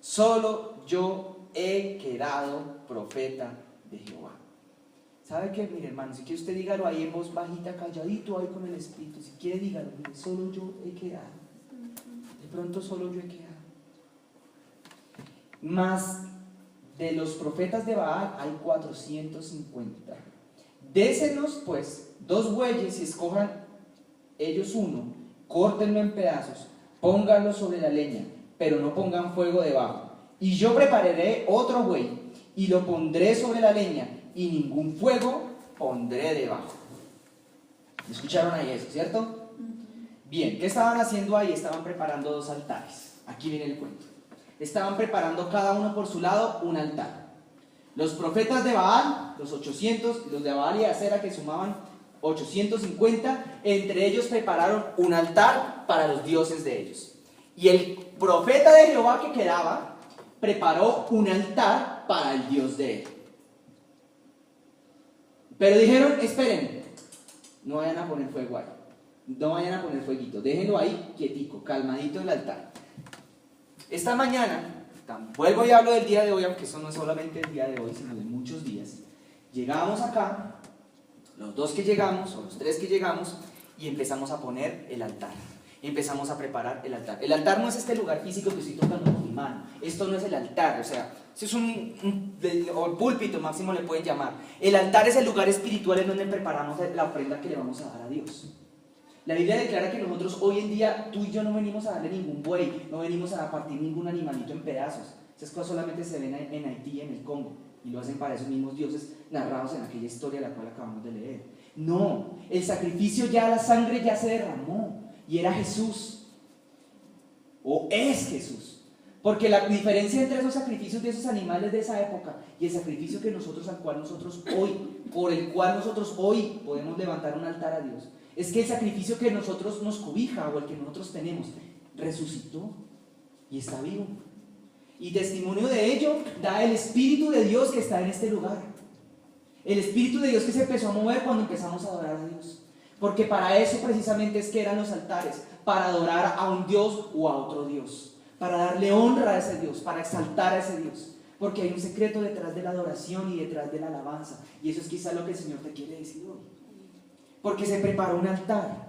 Solo yo he quedado profeta de Jehová. ¿Sabe qué? Mire, hermano, si quiere usted dígalo ahí en voz bajita, calladito, ahí con el Espíritu. Si quiere dígalo: mire, solo yo he quedado. De pronto solo yo he quedado. Más de los profetas de Baal hay 450. Désenos pues 2 bueyes y escojan ellos uno, córtenlo en pedazos, pónganlo sobre la leña, pero no pongan fuego debajo. Y yo prepararé otro buey y lo pondré sobre la leña, y ningún fuego pondré debajo. ¿Escucharon ahí eso, cierto? Bien, ¿qué estaban haciendo ahí? Estaban preparando 2 altares. Aquí viene el cuento. Estaban preparando cada uno por su lado un altar. Los profetas de Baal, los 800, los de Baal y Asera, que sumaban 850, entre ellos prepararon un altar para los dioses de ellos. Y el profeta de Jehová que quedaba preparó un altar para el Dios de él. Pero dijeron: esperen, no vayan a poner fuego ahí, no vayan a poner fueguito, déjenlo ahí quietico, calmadito el altar. Esta mañana, vuelvo y hablo del día de hoy, aunque eso no es solamente el día de hoy, sino de muchos días. Llegamos acá, los 2 que llegamos, o los 3 que llegamos, y empezamos a poner el altar. Empezamos a preparar el altar. El altar no es este lugar físico que estoy tocando con mi mano. Esto no es el altar, o sea, eso es o púlpito máximo le pueden llamar. El altar es el lugar espiritual en donde preparamos la ofrenda que le vamos a dar a Dios. La Biblia declara que nosotros hoy en día, tú y yo no venimos a darle ningún buey, no venimos a partir ningún animalito en pedazos. Esas cosas solamente se ven en Haití, en el Congo, y lo hacen para esos mismos dioses narrados en aquella historia la cual acabamos de leer. No, el sacrificio ya, la sangre ya se derramó, y era Jesús, o es Jesús. Porque la diferencia entre esos sacrificios de esos animales de esa época y el sacrificio que nosotros, por el cual nosotros hoy podemos levantar un altar a Dios, es que el sacrificio que nosotros nos cobija o el que nosotros tenemos resucitó y está vivo. Y testimonio de ello da el Espíritu de Dios que está en este lugar. El Espíritu de Dios que se empezó a mover cuando empezamos a adorar a Dios. Porque para eso precisamente es que eran los altares, para adorar a un Dios o a otro Dios, para darle honra a ese Dios, para exaltar a ese Dios. Porque hay un secreto detrás de la adoración y detrás de la alabanza. Y eso es quizás lo que el Señor te quiere decir hoy. Porque se preparó un altar.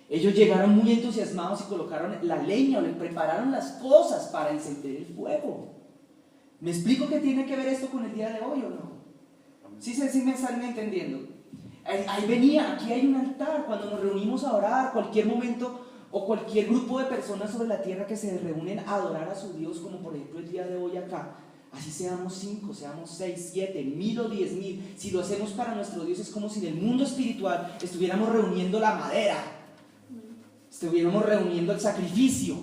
Ellos llegaron muy entusiasmados y colocaron la leña o le prepararon las cosas para encender el fuego. ¿Me explico qué tiene que ver esto con el día de hoy o no? Sí me están entendiendo. Aquí hay un altar. Cuando nos reunimos a orar, cualquier momento o cualquier grupo de personas sobre la tierra que se reúnen a adorar a su Dios, como por ejemplo el día de hoy acá, así seamos 5, seamos 6, 7, 1000 o 10,000, si lo hacemos para nuestro Dios es como si en el mundo espiritual estuviéramos reuniendo la madera, estuviéramos reuniendo el sacrificio,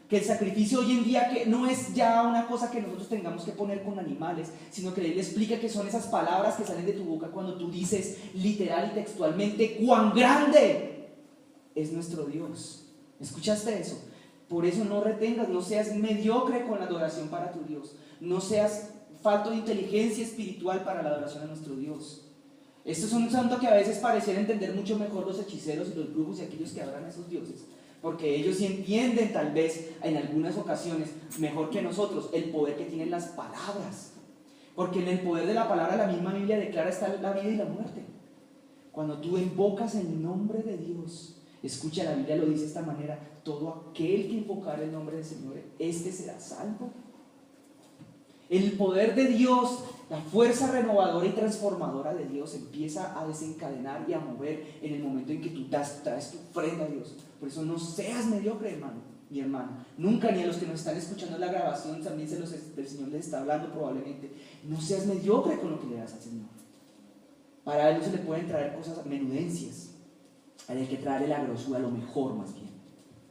que el sacrificio hoy en día que no es ya una cosa que nosotros tengamos que poner con animales, sino que Él explica que son esas palabras que salen de tu boca cuando tú dices literal y textualmente cuán grande es nuestro Dios. ¿Escuchaste eso? Por eso no retengas, no seas mediocre con la adoración para tu Dios, no seas falto de inteligencia espiritual para la adoración a nuestro Dios. Esto es un santo que a veces pareciera entender mucho mejor los hechiceros y los brujos y aquellos que adoran a esos dioses, porque ellos sí entienden tal vez en algunas ocasiones mejor que nosotros el poder que tienen las palabras, porque en el poder de la palabra la misma Biblia declara está la vida y la muerte. Cuando tú invocas el nombre de Dios, escucha, la Biblia lo dice de esta manera: todo aquel que invocar el nombre del Señor, este será salvo. El poder de Dios, la fuerza renovadora y transformadora de Dios empieza a desencadenar y a mover en el momento en que tú traes tu ofrenda a Dios. Por eso no seas mediocre, hermano, mi hermano. Nunca, ni a los que nos están escuchando en la grabación, también el Señor les está hablando probablemente. No seas mediocre con lo que le das al Señor. Para Él no se le pueden traer cosas, menudencias. Hay que traerle la grosura, lo mejor más bien,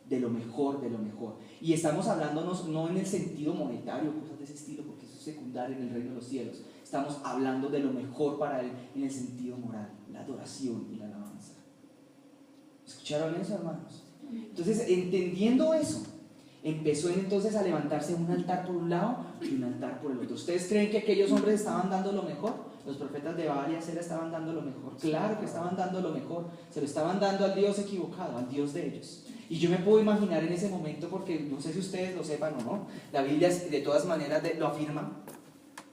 de lo mejor, de lo mejor. Y estamos hablándonos no en el sentido monetario, cosas de ese estilo, porque eso es secundario en el reino de los cielos. Estamos hablando de lo mejor para Él en el sentido moral, la adoración y la alabanza. ¿Escucharon eso, hermanos? Entonces, entendiendo eso, empezó entonces a levantarse un altar por un lado y un altar por el otro. ¿Ustedes creen que aquellos hombres estaban dando lo mejor? Los profetas de Baal y Acera estaban dando lo mejor. Claro que estaban dando lo mejor. Se lo estaban dando al Dios equivocado, al Dios de ellos. Y yo me puedo imaginar en ese momento, porque no sé si ustedes lo sepan o no, la Biblia de todas maneras lo afirma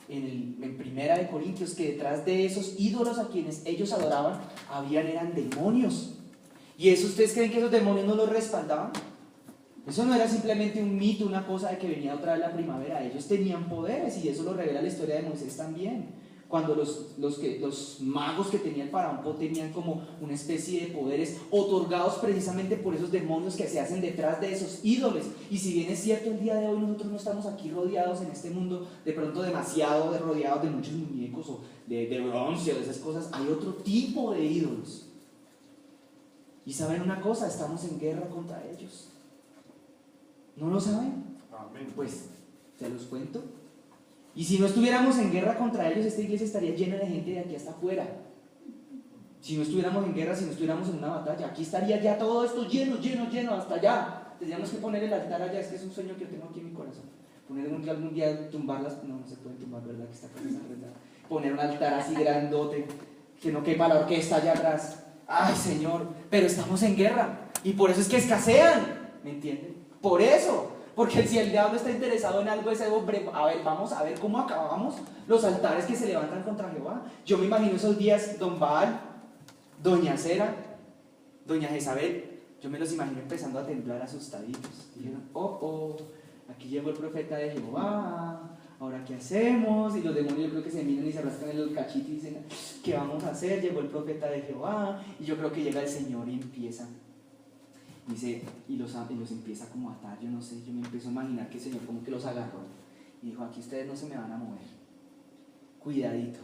en Primera de Corintios, que detrás de esos ídolos a quienes ellos adoraban eran demonios. ¿Y eso ustedes creen que esos demonios no los respaldaban? Eso no era simplemente un mito, una cosa de que venía otra vez la primavera. Ellos tenían poderes, y eso lo revela la historia de Moisés también. Cuando los magos que tenía el faraón tenían como una especie de poderes otorgados precisamente por esos demonios que se hacen detrás de esos ídolos. Y si bien es cierto, el día de hoy nosotros no estamos aquí rodeados en este mundo de pronto demasiado rodeados de muchos muñecos o de bronce o de esas cosas, hay otro tipo de ídolos. Y saben una cosa, estamos en guerra contra ellos. ¿No lo saben? Amén. Pues se los cuento. Y si no estuviéramos en guerra contra ellos, esta iglesia estaría llena de gente de aquí hasta afuera. Si no estuviéramos en guerra, si no estuviéramos en una batalla, aquí estaría ya todo esto lleno, hasta allá. Tendríamos que poner el altar allá, es que es un sueño que yo tengo aquí en mi corazón. Poner algún día, tumbarlas, no se pueden tumbar, ¿verdad? Que esta casa es arreglada. Poner un altar así grandote, que no quepa la orquesta allá atrás. Ay, Señor, pero estamos en guerra, y por eso es que escasean, ¿me entienden? Por eso, Porque si el diablo está interesado en algo, ese hombre, a ver, vamos a ver cómo acabamos los altares que se levantan contra Jehová. Yo me imagino esos días, don Baal, doña Cera, doña Jezabel, yo me los imagino empezando a temblar asustaditos. Dijeron, aquí llegó el profeta de Jehová, ahora qué hacemos. Y los demonios yo creo que se miran y se rascan en los cachitos y dicen, ¿qué vamos a hacer? Llegó el profeta de Jehová. Y yo creo que llega el Señor y empieza. Dice, y los empieza como a atar, yo no sé, yo me empiezo a imaginar que el Señor como que los agarró y dijo, aquí ustedes no se me van a mover, cuidadito.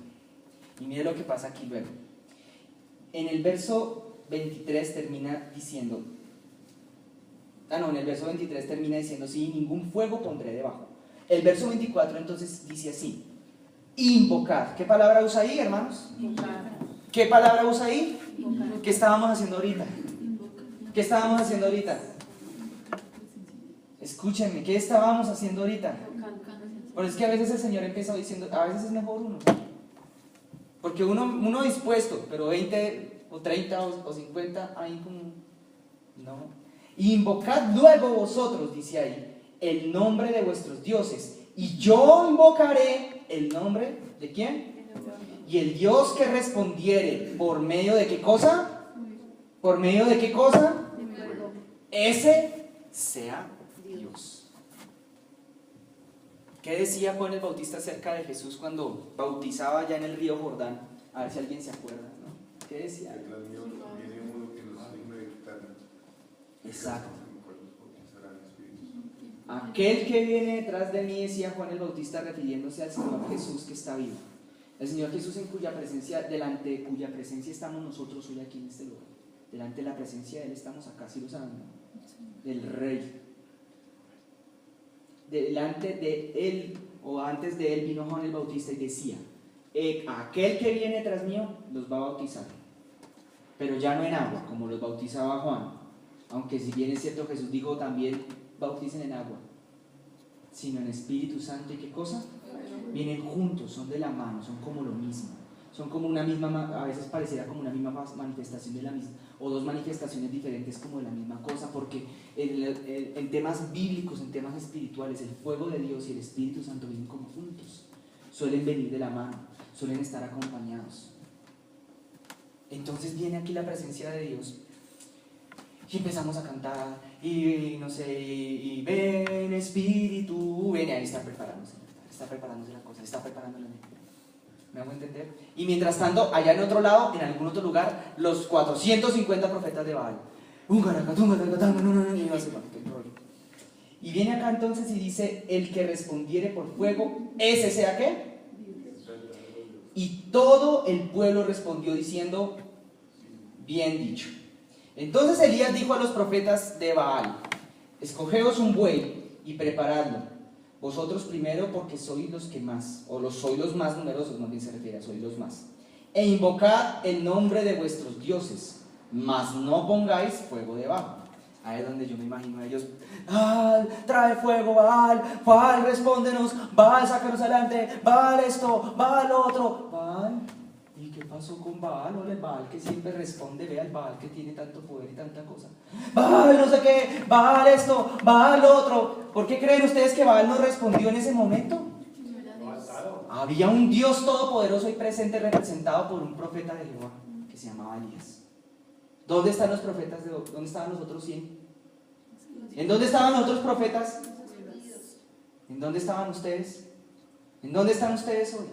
Y mire lo que pasa aquí luego. En el verso 23 termina diciendo, en el verso 23 termina diciendo, sí, ningún fuego pondré debajo. El verso 24 entonces dice así, invocar. ¿Qué palabra usa ahí, hermanos? Invocar. ¿Qué palabra usa ahí? Invocar. ¿Qué estábamos haciendo ahorita? ¿Qué estábamos haciendo ahorita? Escúchenme, ¿qué estábamos haciendo ahorita? Pero es que a veces el Señor empieza diciendo, a veces es mejor uno. Porque uno dispuesto, pero 20 o 30 o 50, ahí como, no. Invocad luego vosotros, dice ahí, el nombre de vuestros dioses, y yo invocaré el nombre de ¿quién? Y el Dios que respondiere, ¿por medio de qué cosa? ¿Por medio de qué cosa? Ese sea Dios. ¿Qué decía Juan el Bautista acerca de Jesús cuando bautizaba ya en el río Jordán? A ver si alguien se acuerda, ¿no? ¿Qué decía? Exacto. Aquel que viene detrás de mí, decía Juan el Bautista, refiriéndose al Señor Jesús que está vivo. El Señor Jesús en cuya presencia, delante de cuya presencia estamos nosotros hoy aquí en este lugar. Delante de la presencia de Él estamos acá, ¿sí lo saben? Del Rey. Delante de Él, o antes de Él, vino Juan el Bautista y decía, aquel que viene tras mío los va a bautizar, pero ya no en agua, como los bautizaba Juan, aunque si bien es cierto Jesús dijo también, bauticen en agua, sino en Espíritu Santo. ¿Y qué cosa? Vienen juntos, son de la mano, son como lo mismo. Son como una misma, a veces pareciera como una misma manifestación de la misma, o dos manifestaciones diferentes como de la misma cosa, porque en temas bíblicos, en temas espirituales, el fuego de Dios y el Espíritu Santo vienen como juntos, suelen venir de la mano, suelen estar acompañados. Entonces viene aquí la presencia de Dios y empezamos a cantar, y no sé, y ven Espíritu, ven, ahí está preparándose la cosa, está preparando la mente. ¿Me hago entender? Y mientras tanto, allá en otro lado, en algún otro lugar, los 450 profetas de Baal. Y viene acá entonces y dice, el que respondiere por fuego, ese sea ¿qué? Y todo el pueblo respondió diciendo, bien dicho. Entonces Elías dijo a los profetas de Baal, escogeos un buey y preparadlo. Vosotros primero porque sois los que más, sois los más numerosos, no bien se refiere a sois los más. E invocad el nombre de vuestros dioses, mas no pongáis fuego debajo. Ahí es donde yo me imagino a ellos, Baal, trae fuego, Baal, Baal, respóndenos, Baal, sácanos adelante, Baal esto, Baal lo otro, Baal. ¿Y qué pasó con Baal? Hola, el Baal que siempre responde, vea el Baal que tiene tanto poder y tanta cosa. Baal no sé qué, Baal esto, Baal lo otro. ¿Por qué creen ustedes que Baal no respondió en ese momento? Había un Dios todopoderoso y presente representado por un profeta de Jehová que se llamaba Elías. ¿Dónde están los profetas de dónde estaban los otros 100? ¿En dónde estaban los otros profetas? ¿En dónde estaban ustedes? ¿En dónde están ustedes hoy?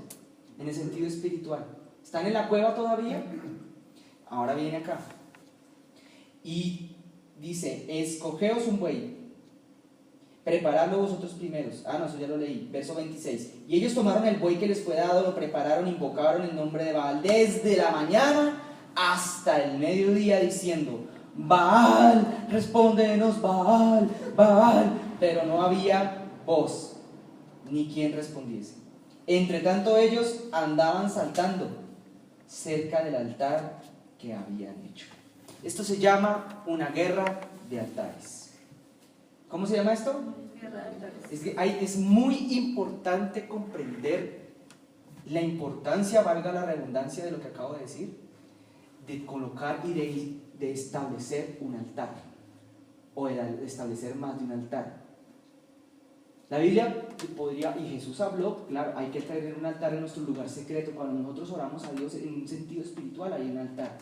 En el sentido espiritual. ¿Están en la cueva todavía? Ahora viene acá. Y dice, escogeos un buey, preparadlo vosotros primeros. No, eso ya lo leí. Verso 26. Y ellos tomaron el buey que les fue dado, lo prepararon, invocaron el nombre de Baal desde la mañana hasta el mediodía, diciendo, Baal, respóndenos, Baal, Baal. Pero no había voz, ni quien respondiese. Entre tanto ellos andaban saltando cerca del altar que habían hecho. Esto se llama una guerra de altares. ¿Cómo se llama esto? Guerra de altares. Es que es muy importante comprender la importancia, valga la redundancia de lo que acabo de decir, de colocar y de establecer un altar, o de establecer más de un altar. La Biblia podría, y Jesús habló, claro, hay que tener un altar en nuestro lugar secreto. Cuando nosotros oramos a Dios en un sentido espiritual hay un altar.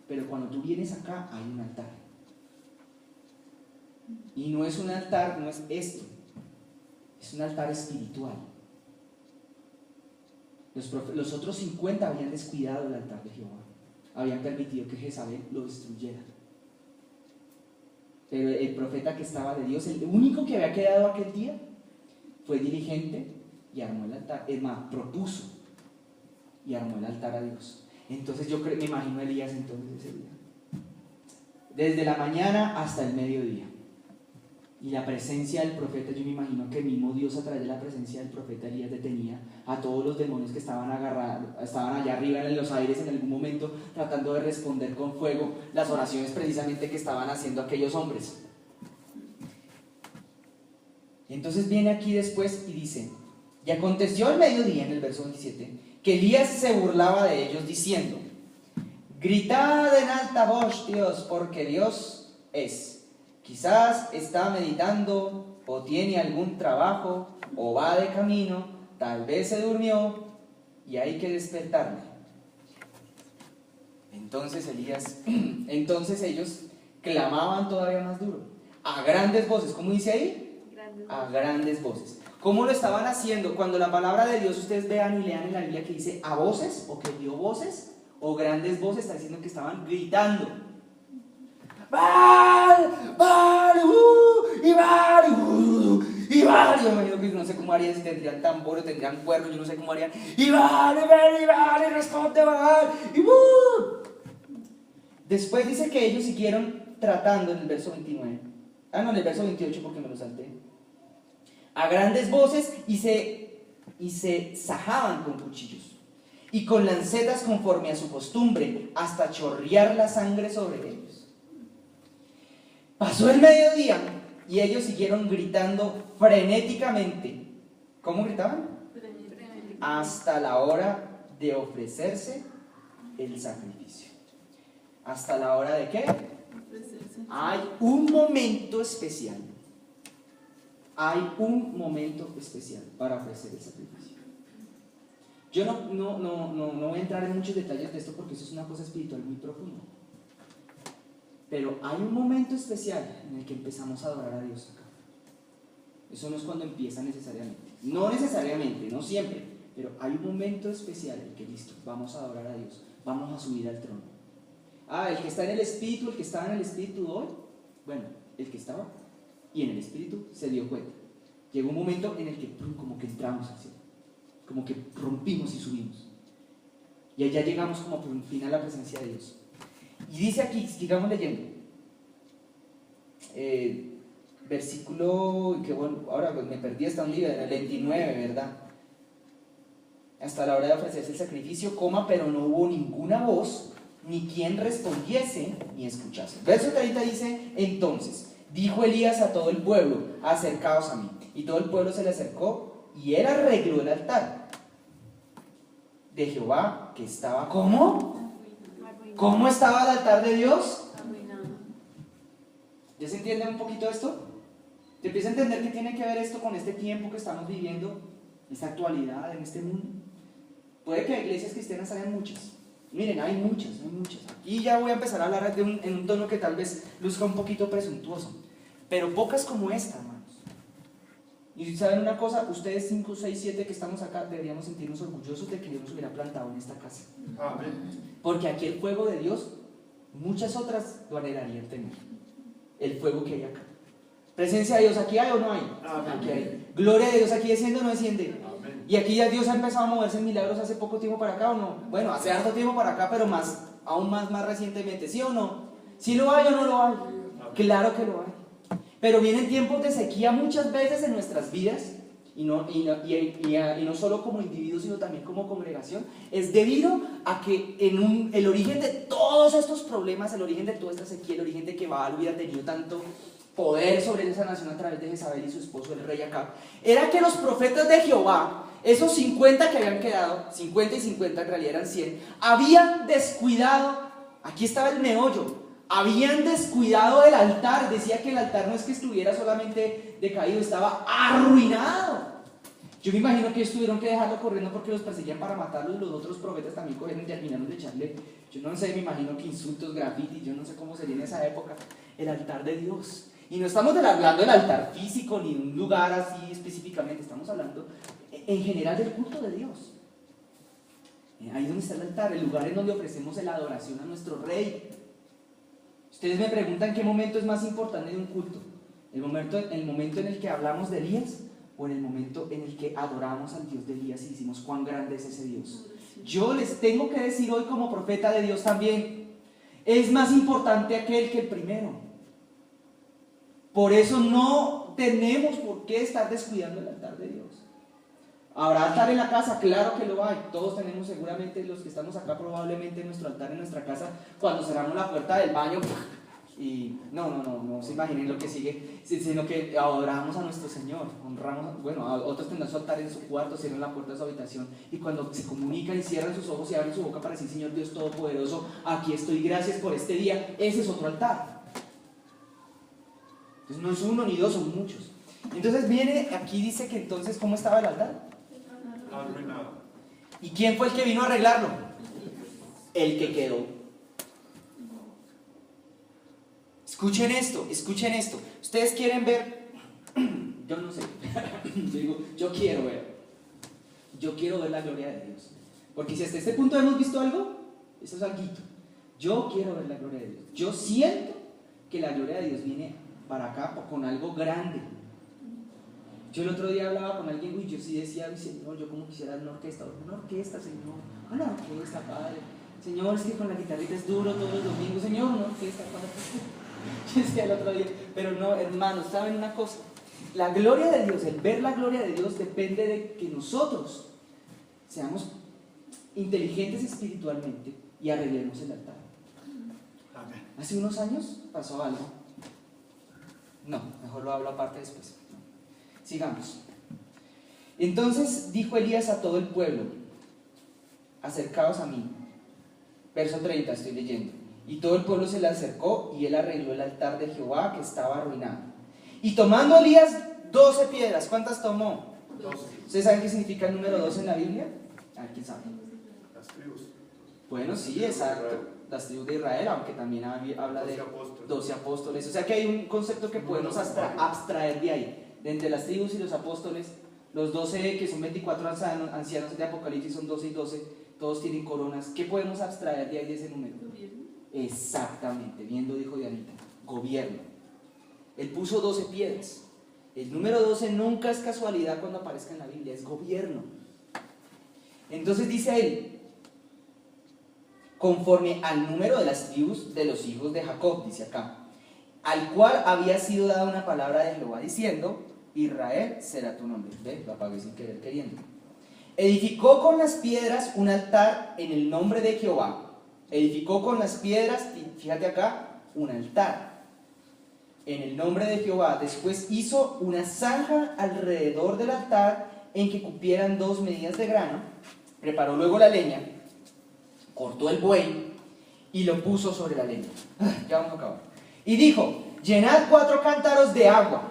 Pero cuando tú vienes acá hay un altar. Y no es un altar, no es esto. Es un altar espiritual. Los otros 50 habían descuidado el altar de Jehová. Habían permitido que Jezabel lo destruyera. Pero el profeta que estaba de Dios, el único que había quedado aquel día, fue diligente y armó el altar. Es más, propuso y armó el altar a Dios. Entonces yo me imagino a Elías entonces ese día. Desde la mañana hasta el mediodía. Y la presencia del profeta, yo me imagino que mismo Dios a través de la presencia del profeta Elías detenía a todos los demonios que estaban agarrados, estaban allá arriba en los aires en algún momento tratando de responder con fuego las oraciones precisamente que estaban haciendo aquellos hombres. Y entonces viene aquí después y dice, y aconteció al mediodía en el verso 27, que Elías se burlaba de ellos diciendo, gritad en alta voz Dios, porque Dios es. Quizás está meditando o tiene algún trabajo o va de camino, tal vez se durmió y hay que despertarle. Entonces ellos clamaban todavía más duro, a grandes voces. ¿Cómo dice ahí? A grandes voces. ¿Cómo lo estaban haciendo? Cuando la palabra de Dios ustedes vean y lean en la Biblia que dice a voces o que dio voces o grandes voces, está diciendo que estaban gritando. ¡Vale! ¡Vale! ¡Y vale! ¡Y vale! Yo me imagino que no sé cómo harían, si tendrían tambor o tendrían cuernos, yo no sé cómo harían. ¡Y vale! ¡Vale! ¡Y vale! ¡Responde! ¡Vale! ¡Y Después dice que ellos siguieron tratando en el verso 29. En el verso 28 porque me lo salté. A grandes voces y se sajaban con cuchillos y con lancetas conforme a su costumbre hasta chorrear la sangre sobre ellos. Pasó el mediodía y ellos siguieron gritando frenéticamente. ¿Cómo gritaban? Hasta la hora de ofrecerse el sacrificio. ¿Hasta la hora de qué? Hay un momento especial. Hay un momento especial para ofrecer el sacrificio. Yo no voy a entrar en muchos detalles de esto porque eso es una cosa espiritual muy profunda. Pero hay un momento especial en el que empezamos a adorar a Dios acá. Eso no es cuando empieza necesariamente. No necesariamente, no siempre. Pero hay un momento especial en el que listo, vamos a adorar a Dios. Vamos a subir al trono. El que está en el Espíritu, el que estaba en el Espíritu hoy. Bueno, el que estaba y en el Espíritu se dio cuenta. Llegó un momento en el que como que entramos al cielo. Como que rompimos y subimos. Y allá llegamos como por un fin a la presencia de Dios. Y dice aquí, sigamos leyendo, versículo, que bueno, ahora pues me perdí hasta un día, el 29, ¿verdad? Hasta la hora de ofrecerse el sacrificio, pero no hubo ninguna voz, ni quien respondiese, ni escuchase. Verso 30 dice, entonces, dijo Elías a todo el pueblo, acercaos a mí. Y todo el pueblo se le acercó, y él arregló el altar de Jehová, que estaba, ¿cómo? ¿Cómo estaba el altar de Dios? ¿Ya se entiende un poquito esto? ¿Te empieza a entender qué tiene que ver esto con este tiempo que estamos viviendo, esta actualidad en este mundo? Puede que iglesias cristianas hayan muchas. Miren, hay muchas. Aquí ya voy a empezar a hablar en un tono que tal vez luzca un poquito presuntuoso, pero pocas como esta, hermanos. Y saben una cosa, ustedes 5, 6, 7 que estamos acá deberíamos sentirnos orgullosos de que Dios nos hubiera plantado en esta casa. Amén. Porque aquí el fuego de Dios, muchas otras lo anhelarían tener. El fuego que hay acá. Presencia de Dios, ¿aquí hay o no hay? Amén. Aquí hay. Gloria de Dios, ¿aquí desciende o no desciende? Amén. Y aquí ya Dios ha empezado a moverse en milagros hace poco tiempo para acá o no. Bueno, hace harto tiempo para acá, pero aún más recientemente. ¿Sí o no? ¿Sí lo hay o no lo hay? Amén. Claro que lo hay. Pero vienen tiempos de sequía muchas veces en nuestras vidas, y no solo como individuos, sino también como congregación. Es debido a que el origen de todos estos problemas, el origen de toda esta sequía, el origen de que Baal hubiera tenido tanto poder sobre esa nación a través de Jezabel y su esposo, el rey Acab, era que los profetas de Jehová, esos 50 que habían quedado, 50 y 50 en realidad eran 100, habían descuidado, aquí estaba el meollo, habían descuidado el altar. Decía que el altar no es que estuviera solamente decaído, estaba arruinado. Yo me imagino que ellos tuvieron que dejarlo corriendo porque los perseguían para matarlo, y los otros profetas también cogieron y terminaron de echarle, yo no sé, me imagino que insultos, grafitis, yo no sé cómo sería en esa época, el altar de Dios. Y no estamos hablando del altar físico ni de un lugar así específicamente, estamos hablando en general del culto de Dios. Ahí donde está el altar, el lugar en donde ofrecemos la adoración a nuestro Rey. Ustedes me preguntan qué momento es más importante de un culto. ¿El momento en el que hablamos de Elías o en el momento en el que adoramos al Dios de Elías y decimos cuán grande es ese Dios? Yo les tengo que decir hoy como profeta de Dios también, es más importante aquel que el primero. Por eso no tenemos por qué estar descuidando el altar de Dios. ¿Habrá altar en la casa? Claro que lo hay. Todos tenemos, seguramente los que estamos acá, probablemente nuestro altar en nuestra casa. Cuando cerramos la puerta del baño y no se imaginen lo que sigue, sino que adoramos a nuestro Señor, honramos, bueno, otros tendrán su altar en su cuarto, cierran la puerta de su habitación y cuando se comunican y cierran sus ojos y abren su boca para decir: Señor Dios Todopoderoso, aquí estoy, gracias por este día. Ese es otro altar. Entonces no es uno ni dos, son muchos. Entonces viene, aquí dice que entonces, ¿cómo estaba el altar? Arruinado. ¿Y quién fue el que vino a arreglarlo? El que quedó. Escuchen esto. Ustedes quieren ver, yo no sé, yo quiero ver la gloria de Dios. Porque si hasta este punto hemos visto algo, eso es algo. Yo quiero ver la gloria de Dios. Yo siento que la gloria de Dios viene para acá con algo grande. Yo el otro día hablaba con alguien y yo sí decía: Señor, yo como quisiera una orquesta, Señor, una orquesta, Padre. Señor, es que con la guitarrita es duro todos los domingos. Señor, una orquesta, Padre. Yo decía el otro día, pero no, hermanos, ¿saben una cosa? La gloria de Dios, el ver la gloria de Dios depende de que nosotros seamos inteligentes espiritualmente y arreglemos el altar. Amén. Hace unos años pasó algo. No, mejor lo hablo aparte después. Sigamos. Entonces dijo Elías a todo el pueblo: acercaos a mí. Verso 30, estoy leyendo. Y todo el pueblo se le acercó y él arregló el altar de Jehová que estaba arruinado. Y tomando Elías 12 piedras, ¿cuántas tomó? 12. ¿Ustedes saben qué significa el número 12 en la Biblia? ¿Quién sabe? Las tribus. Bueno, sí, exacto. Las tribus de Israel, aunque también habla de 12 apóstoles. O sea que hay un concepto que podemos abstraer de ahí. De entre las tribus y los apóstoles, los 12 que son 24 ancianos de Apocalipsis son 12 y 12, todos tienen coronas. ¿Qué podemos abstraer de ahí de ese número? Gobierno. Exactamente, bien lo dijo Dianita, gobierno. Él puso 12 piedras. El número 12 nunca es casualidad cuando aparezca en la Biblia, es gobierno. Entonces dice él: conforme al número de las tribus de los hijos de Jacob, dice acá, al cual había sido dada una palabra de Jehová diciendo: Israel será tu nombre. ¿Ve? Lo apagué sin querer queriendo. Edificó con las piedras un altar en el nombre de Jehová. Edificó con las piedras, fíjate acá, un altar en el nombre de Jehová. Después hizo una zanja alrededor del altar en que cupieran 2 medidas de grano. Preparó luego la leña, cortó el buey y lo puso sobre la leña. Ya vamos a acabar. Y dijo: llenad 4 cántaros de agua.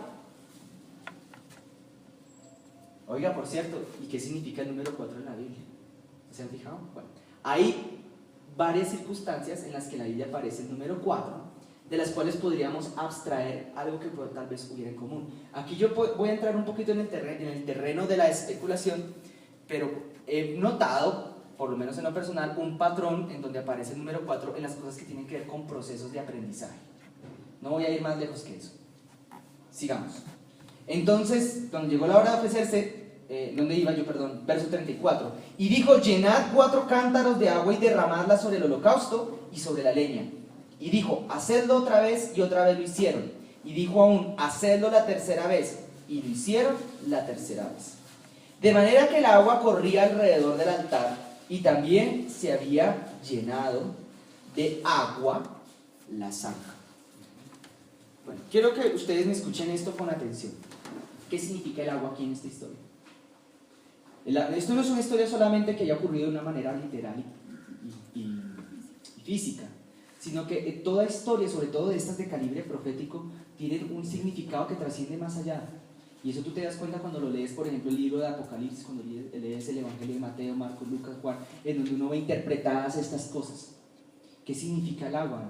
Oiga, por cierto, ¿y qué significa el número 4 en la Biblia? ¿Se han fijado? Bueno, hay varias circunstancias en las que en la Biblia aparece el número 4, de las cuales podríamos abstraer algo que tal vez hubiera en común. Aquí yo voy a entrar un poquito en el terreno de la especulación, pero he notado, por lo menos en lo personal, un patrón en donde aparece el número 4 en las cosas que tienen que ver con procesos de aprendizaje. No voy a ir más lejos que eso. Sigamos. Entonces, cuando llegó la hora de ofrecerse, ¿dónde iba yo? Perdón, verso 34. Y dijo: llenad 4 cántaros de agua y derramadla sobre el holocausto y sobre la leña. Y dijo: hacedlo otra vez, y otra vez lo hicieron. Y dijo aún: hacedlo la tercera vez, y lo hicieron la tercera vez. De manera que el agua corría alrededor del altar, y también se había llenado de agua la zanja. Bueno, quiero que ustedes me escuchen esto con atención. ¿Qué significa el agua aquí en esta historia? Esto no es una historia solamente que haya ocurrido de una manera literal y física, sino que toda historia, sobre todo de estas de calibre profético, tienen un significado que trasciende más allá. Y eso tú te das cuenta cuando lo lees, por ejemplo, el libro de Apocalipsis, cuando lees el Evangelio de Mateo, Marcos, Lucas, Juan, en donde uno ve interpretadas estas cosas. ¿Qué significa el agua?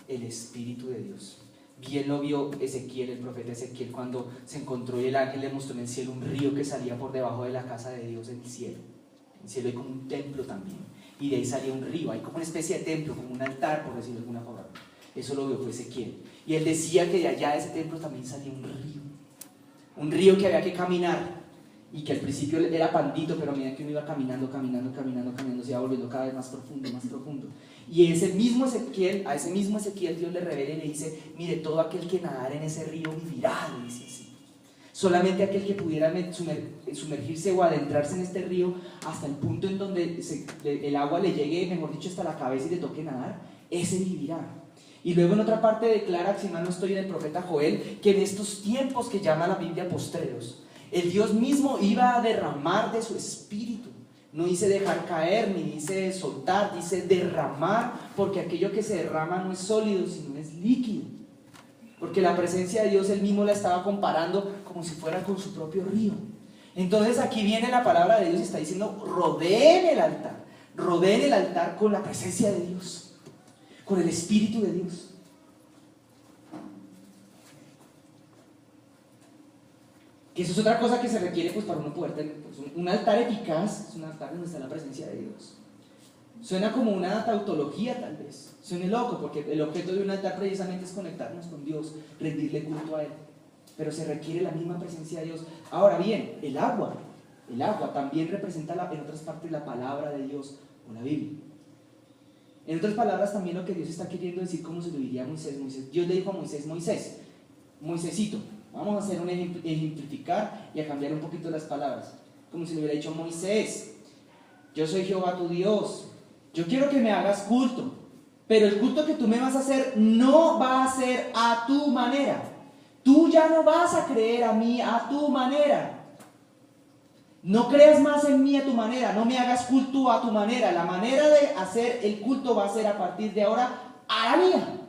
El Espíritu de Dios. Bien lo vio Ezequiel, el profeta Ezequiel, cuando se encontró y el ángel le mostró en el cielo un río que salía por debajo de la casa de Dios en el cielo. En el cielo hay como un templo también, y de ahí salía un río, hay como una especie de templo, como un altar, por decirlo de alguna forma. Eso lo vio fue Ezequiel. Y él decía que de allá de ese templo también salía un río que había que caminar, y que al principio era pandito, pero a medida que uno iba caminando, se iba volviendo cada vez más profundo, más profundo. Y a ese mismo Ezequiel Dios le revela y le dice: mire, todo aquel que nadara en ese río vivirá, le dice así. Solamente aquel que pudiera sumergirse o adentrarse en este río hasta el punto en donde el agua le llegue, mejor dicho, hasta la cabeza y le toque nadar, ese vivirá. Y luego en otra parte declara, si mal no estoy, en el profeta Joel, que en estos tiempos que llama la Biblia postreros, el Dios mismo iba a derramar de su espíritu. No dice dejar caer, ni dice soltar, dice derramar, porque aquello que se derrama no es sólido, sino es líquido. Porque la presencia de Dios, él mismo la estaba comparando como si fuera con su propio río. Entonces aquí viene la palabra de Dios y está diciendo: rodeen el altar con la presencia de Dios, con el Espíritu de Dios. Que eso es otra cosa que se requiere pues para uno poder tener pues, un altar eficaz. Es un altar donde está la presencia de Dios. Suena como una tautología tal vez, suene loco, porque el objeto de un altar precisamente es conectarnos con Dios, rendirle culto a Él, pero se requiere la misma presencia de Dios. Ahora bien, el agua también representa en otras partes la palabra de Dios o la Biblia. En otras palabras, también lo que Dios está queriendo decir, como se lo diría a Moisés. Dios le dijo a Moisésito, vamos a hacer un ejemplificar y a cambiar un poquito las palabras, como si le hubiera dicho: Moisés, yo soy Jehová tu Dios, yo quiero que me hagas culto, pero el culto que tú me vas a hacer no va a ser a tu manera. Tú ya no vas a creer a mí a tu manera. No creas más en mí a tu manera, no me hagas culto a tu manera. La manera de hacer el culto va a ser a partir de ahora a la mía,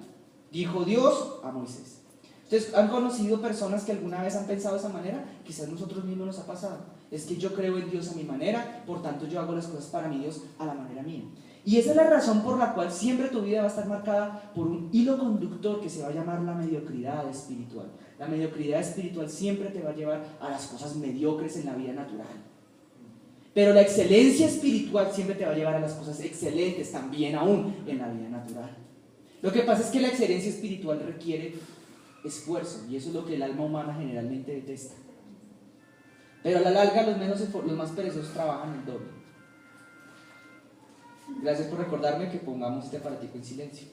dijo Dios a Moisés. Ustedes han conocido personas que alguna vez han pensado de esa manera. Quizás nosotros mismos nos ha pasado. Es que yo creo en Dios a mi manera, por tanto yo hago las cosas para mi Dios a la manera mía. Y esa es la razón por la cual siempre tu vida va a estar marcada por un hilo conductor que se va a llamar la mediocridad espiritual. La mediocridad espiritual siempre te va a llevar a las cosas mediocres en la vida natural. Pero la excelencia espiritual siempre te va a llevar a las cosas excelentes también aún en la vida natural. Lo que pasa es que la excelencia espiritual requiere esfuerzo, y eso es lo que el alma humana generalmente detesta. Pero a la larga los más perezosos trabajan el doble. Gracias por recordarme que pongamos este aparatico en silencio.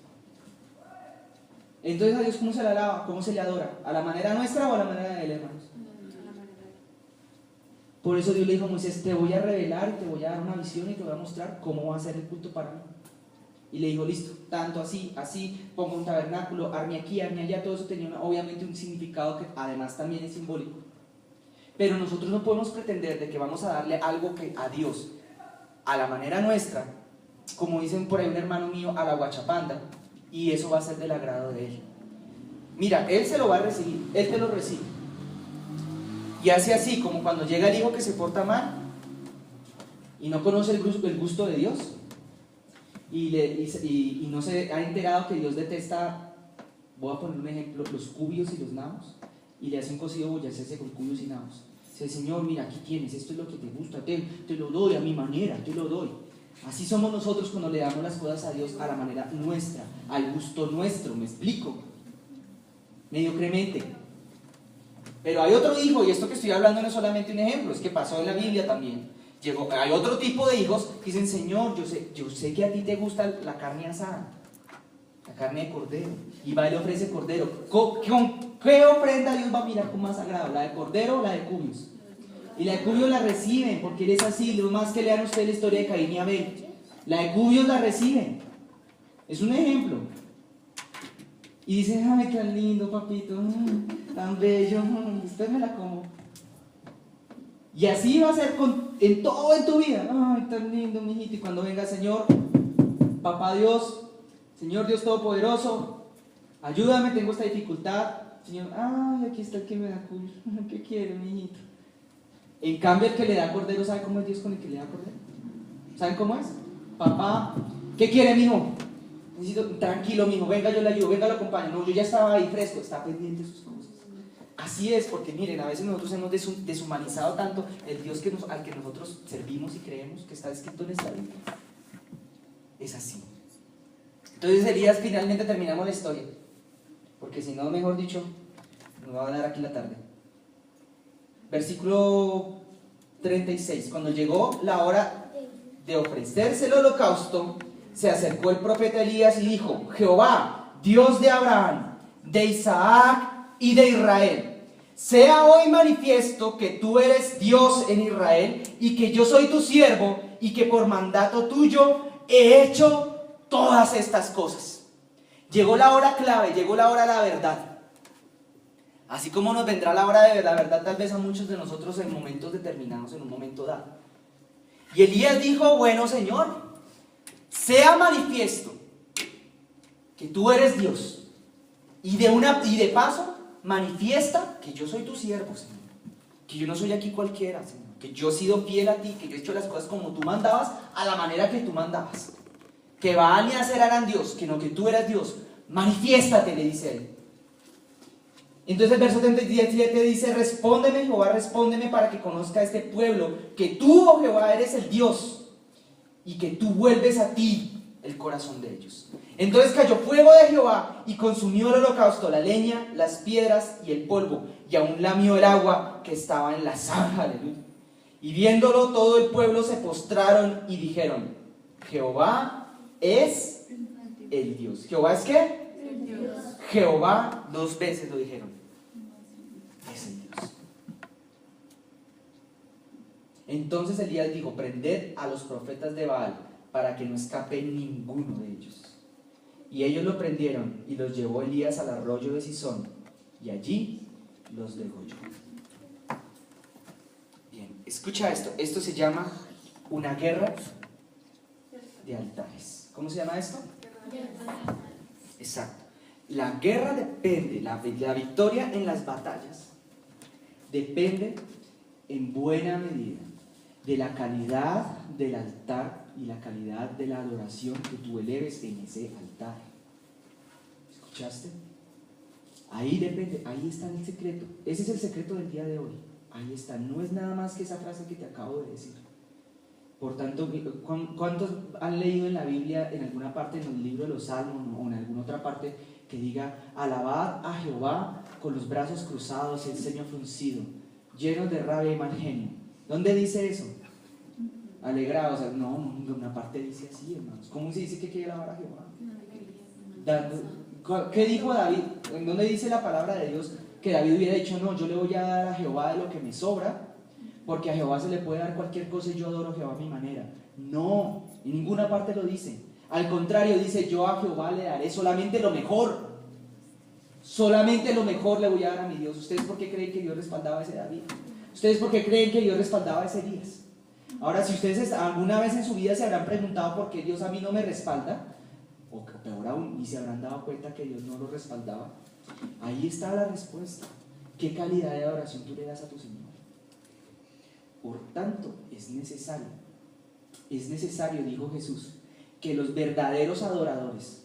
Entonces, ¿a Dios cómo se le alaba? ¿Cómo se le adora? ¿A la manera nuestra o a la manera de él, hermanos? Por eso Dios le dijo a Moisés: te voy a revelar y te voy a dar una visión y te voy a mostrar cómo va a ser el culto para mí. Y le dijo: listo, tanto así, pongo un tabernáculo, arme aquí, arme allá. Todo eso tenía obviamente un significado que además también es simbólico. Pero nosotros no podemos pretender de que vamos a darle algo que a Dios, a la manera nuestra, como dicen por ahí un hermano mío, a la guachapanda, y eso va a ser del agrado de Él. Mira, Él se lo va a recibir, Él te lo recibe. Y hace así, como cuando llega el hijo que se porta mal y no conoce el gusto de Dios, y no se ha enterado que Dios detesta, voy a poner un ejemplo, los cubios y los nabos, y le hace un cocido boyacense con cubios y nabos. Dice: Señor, mira, aquí tienes, esto es lo que te gusta, te lo doy a mi manera, te lo doy. Así somos nosotros cuando le damos las cosas a Dios a la manera nuestra, al gusto nuestro, ¿me explico? Mediocremente. Pero hay otro hijo, y esto que estoy hablando no es solamente un ejemplo, es que pasó en la Biblia también. Hay otro tipo de hijos que dicen: Señor, yo sé que a ti te gusta la carne asada, la carne de cordero, y va y le ofrece cordero. ¿Con qué ofrenda Dios va a mirar con más agrado? ¿La de cordero o la de cubios? Y la de cubios la reciben, porque Él es así. Lo más que lean ustedes la historia de Caín y Abel, la de cubios la reciben. Es un ejemplo. Y dicen: ay, tan lindo, papito, tan bello, usted me la como. Y así va a ser en todo en tu vida. Ay, tan lindo, mijito. Y cuando venga el Señor, Papá Dios, Señor Dios Todopoderoso, ayúdame, tengo esta dificultad. Señor, ay, aquí está el que me da culo. ¿Qué quiere, mi hijito? En cambio, el que le da cordero, ¿sabe cómo es Dios con el que le da cordero? ¿Saben cómo es? Papá, ¿qué quiere, mijo? Necesito, tranquilo, mijo, venga, yo le ayudo, venga, lo acompaño. No, yo ya estaba ahí fresco, está pendiente de sus cosas. Así es, porque miren, a veces nosotros hemos deshumanizado tanto el Dios al que nosotros servimos y creemos, que está escrito en esta Biblia. Es así. Entonces, Elías, finalmente terminamos la historia. Porque si no, mejor dicho, nos va a dar aquí la tarde. Versículo 36. Cuando llegó la hora de ofrecerse el holocausto, se acercó el profeta Elías y dijo: Jehová, Dios de Abraham, de Isaac y de Israel, sea hoy manifiesto que tú eres Dios en Israel y que yo soy tu siervo y que por mandato tuyo he hecho todas estas cosas. Llegó la hora clave, llegó la hora de la verdad. Así como nos vendrá la hora de la verdad tal vez a muchos de nosotros en momentos determinados, en un momento dado. Y Elías dijo: bueno, Señor, sea manifiesto que tú eres Dios. Y de paso, manifiesta que yo soy tu siervo, Señor. Que yo no soy aquí cualquiera, Señor. Que yo he sido fiel a ti, que yo he hecho las cosas como tú mandabas, a la manera que tú mandabas. Que Baal y Aser eran Dios, que no, que tú eras Dios. Manifiéstate, le dice él. Entonces el verso 37 dice: respóndeme, Jehová, respóndeme para que conozca este pueblo, que tú, oh Jehová, eres el Dios, y que tú vuelves a ti el corazón de ellos. Entonces cayó fuego de Jehová y consumió el holocausto, la leña, las piedras y el polvo, y aún lamió el agua que estaba en la zanja. Aleluya. Y viéndolo todo el pueblo se postraron y dijeron: Jehová es el Dios. ¿Jehová es qué? El Dios. Jehová, 2 veces lo dijeron. Es el Dios. Entonces Elías dijo: prended a los profetas de Baal para que no escape ninguno de ellos. Y ellos lo prendieron y los llevó Elías al arroyo de Sison y allí los degolló. Bien, escucha esto. Esto se llama una guerra de altares. ¿Cómo se llama esto? Exacto. La guerra depende, la victoria en las batallas depende en buena medida de la calidad del altar y la calidad de la adoración que tú eleves en ese altar. ¿Escuchaste? Ahí depende, ahí está el secreto. Ese es el secreto del día de hoy. Ahí está, no es nada más que esa frase que te acabo de decir. Por tanto, ¿cuántos han leído en la Biblia, en alguna parte, en el libro de los Salmos o en alguna otra parte, que diga: alabad a Jehová con los brazos cruzados y el ceño fruncido, llenos de rabia y mal genio? ¿Dónde dice eso? Alegrados. No, una parte dice así, hermanos. ¿Cómo se dice que hay que alabar a Jehová? ¿Qué dijo David? ¿En dónde dice la palabra de Dios que David hubiera dicho: no, yo le voy a dar a Jehová de lo que me sobra, porque a Jehová se le puede dar cualquier cosa y yo adoro a Jehová a mi manera? No, en ninguna parte lo dice. Al contrario, dice: yo a Jehová le daré solamente lo mejor. Solamente lo mejor le voy a dar a mi Dios. ¿Ustedes por qué creen que Dios respaldaba a ese David? ¿Ustedes por qué creen que Dios respaldaba a ese Elías? Ahora, si ustedes alguna vez en su vida se habrán preguntado por qué Dios a mí no me respalda, o peor aún, y se habrán dado cuenta que Dios no lo respaldaba, ahí está la respuesta. ¿Qué calidad de adoración tú le das a tu Señor? Por tanto, es necesario, dijo Jesús, que los verdaderos adoradores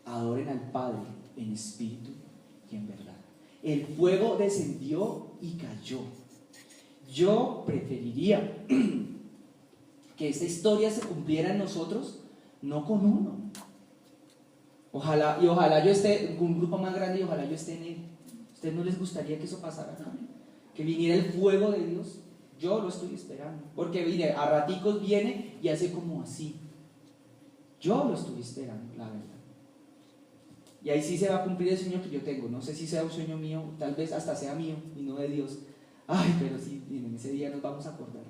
adoren al Padre en espíritu y en verdad. El fuego descendió y cayó. Yo preferiría que esta historia se cumpliera en nosotros, no con uno. Ojalá yo esté con un grupo más grande y ojalá yo esté en él. ¿A ustedes no les gustaría que eso pasara acá? Que viniera el fuego de Dios. Yo lo estoy esperando. Porque mire, a raticos viene y hace como así. Yo lo estoy esperando, la verdad. Y ahí sí se va a cumplir el sueño que yo tengo. No sé si sea un sueño mío, tal vez hasta sea mío y no de Dios. Ay, pero sí, en ese día nos vamos a acordar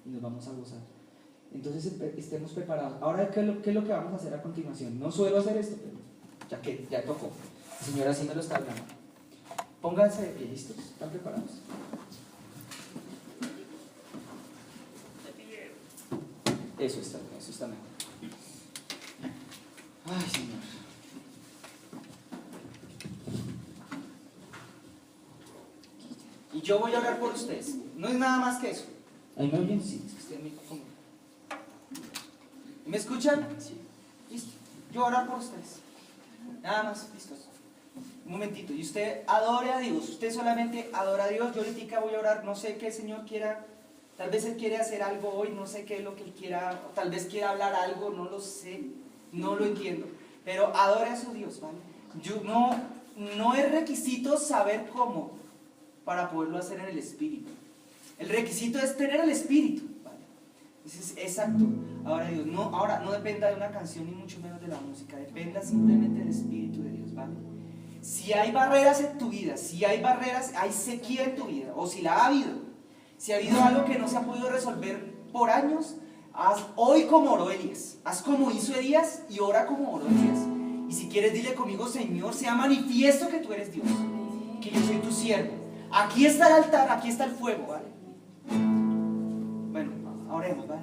y nos vamos a gozar. Entonces estemos preparados. Ahora, ¿qué es lo que vamos a hacer a continuación? No suelo hacer esto, pero ya tocó. El Señor así me lo está hablando. Pónganse de pie, ¿listos? ¿Están preparados? Eso está mejor. Ay, Señor. Y yo voy a orar por ustedes. No es nada más que eso. ¿Ahí me oyen? Sí. Es que ustedes ¿Me escuchan? Sí. Listo. Yo voy a orar por ustedes. Nada más, listos. Un momentito. Y usted adore a Dios. Usted solamente adora a Dios. Yo ahorita voy a orar. No sé qué el Señor quiera. Tal vez Él quiere hacer algo hoy. No sé qué es lo que Él quiera. O tal vez quiera hablar algo. No lo sé. No lo entiendo. Pero adore a su Dios, ¿vale? No es requisito saber cómo para poderlo hacer en el Espíritu. El requisito es tener el Espíritu, ¿vale? Es exacto. Ahora no dependa de una canción ni mucho menos de la música. Dependa simplemente del Espíritu de Dios, ¿vale? Si hay barreras en tu vida, si hay barreras, hay sequía en tu vida, o si la ha habido, si ha habido algo que no se ha podido resolver por años, haz hoy como oró Elías. Haz como hizo Elías y ora como oró Elías. Y si quieres, dile conmigo: Señor, sea manifiesto que tú eres Dios, que yo soy tu siervo. Aquí está el altar, aquí está el fuego, ¿vale? Bueno, oremos, ¿vale?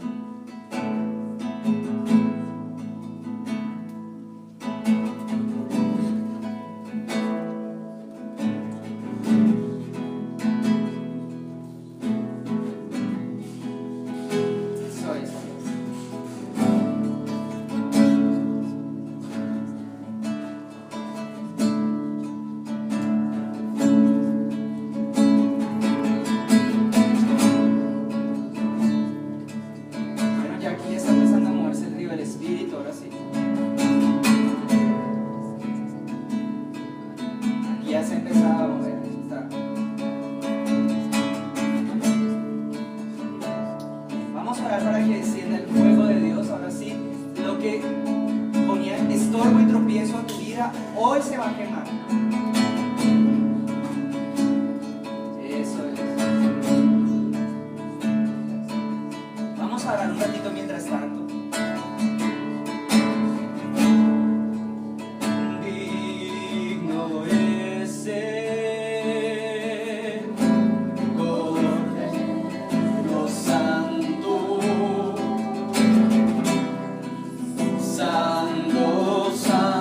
Hoy se va a quemar. Eso es. Vamos a orar un ratito mientras tanto. Digno es el Cordero Santo, Santo, Santo.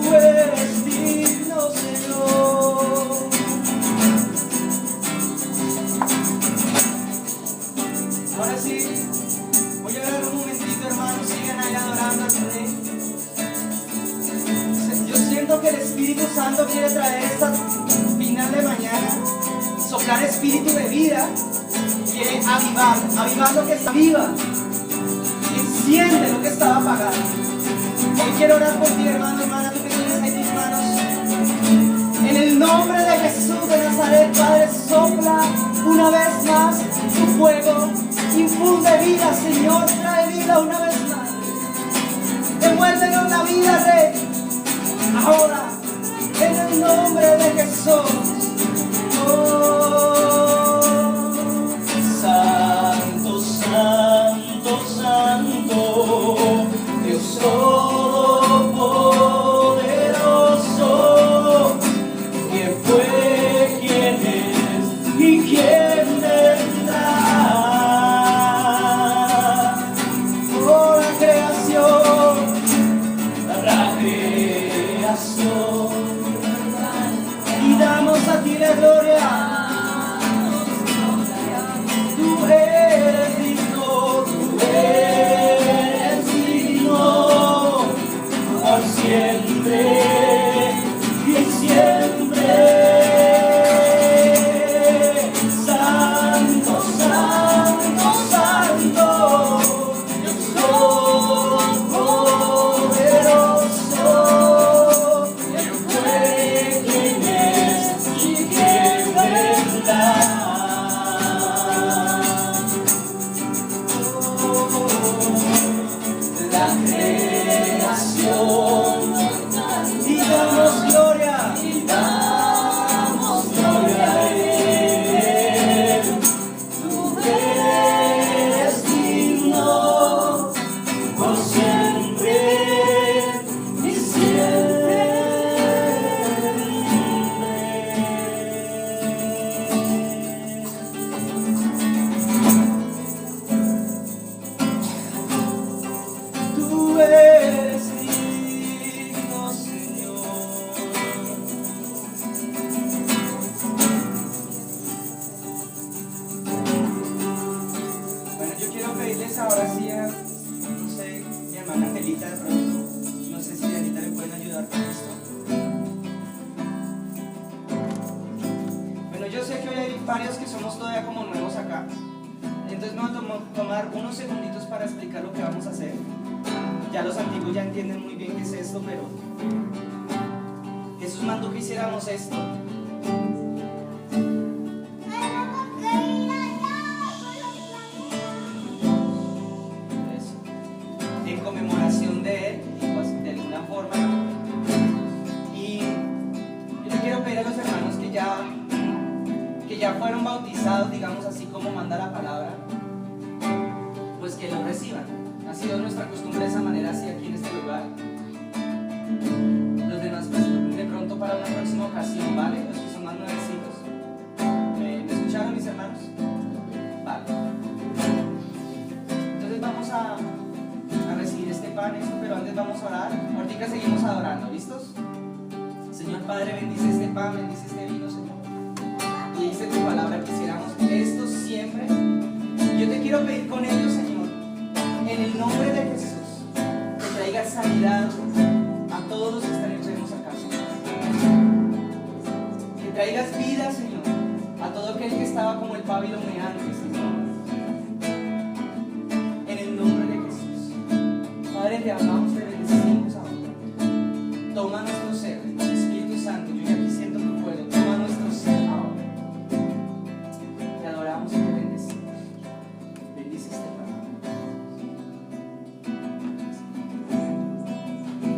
Tú eres digno, Señor. Espíritu Santo quiere traer esta final de mañana, soplar espíritu de vida, quiere avivar lo que está viva, enciende lo que estaba apagado. Hoy quiero orar por ti, hermano, hermana, tú que tienes ahí tus manos. En el nombre de Jesús de Nazaret, Padre, sopla una vez más tu fuego, infunde vida, Señor, trae vida una vez más. Devuélvenos la vida, Rey. Ahora, en el nombre de Jesús. Oh, Santo, Santo, Santo, Dios Todopoderoso, ¿quién fue, quién es y quién vendrá? Oh, la creación, y damos a ti la gloria. Tú eres digno, por siempre y siempre. Santo, Santo, Santo, Dios Todopoderoso. Ahora sí, no sé, mi hermana Angelita de pronto, no sé si Anita le pueden ayudar con esto. Bueno, yo sé que hoy hay varios que somos todavía como nuevos acá, entonces me voy a tomar unos segunditos para explicar lo que vamos a hacer. Ya los antiguos ya entienden muy bien qué es esto, pero Jesús mandó que hiciéramos esto. En conmemoración de Él, pues, de alguna forma. Y yo le quiero pedir a los hermanos que ya fueron bautizados, digamos así como manda la palabra, pues que lo reciban. Ha sido nuestra costumbre de esa manera, así aquí en este lugar. Los demás, pues, de pronto para una próxima ocasión, ¿vale? Los que son más nuevecitos. ¿Me escucharon, mis hermanos? Vale. Entonces vamos a recibir este pan, pero antes vamos a orar. Ahorita seguimos adorando, ¿listos? Señor Padre, bendice este pan, bendice este vino, Señor. Y dice tu palabra que hiciéramos esto siempre. Yo te quiero pedir con ellos, Señor, en el nombre de Jesús, que traigas sanidad a todos los que están enfermos acá, Señor. Que traigas vida, Señor, a todo aquel que estaba como el pábilo meante, Señor. En el nombre de Jesús. Padre, te amamos, te bendecimos ahora. Toma nuestro ser, Espíritu Santo, yo ya aquí siento tu fuego. Toma nuestro ser ahora. Te adoramos y te bendecimos. Bendice este pan.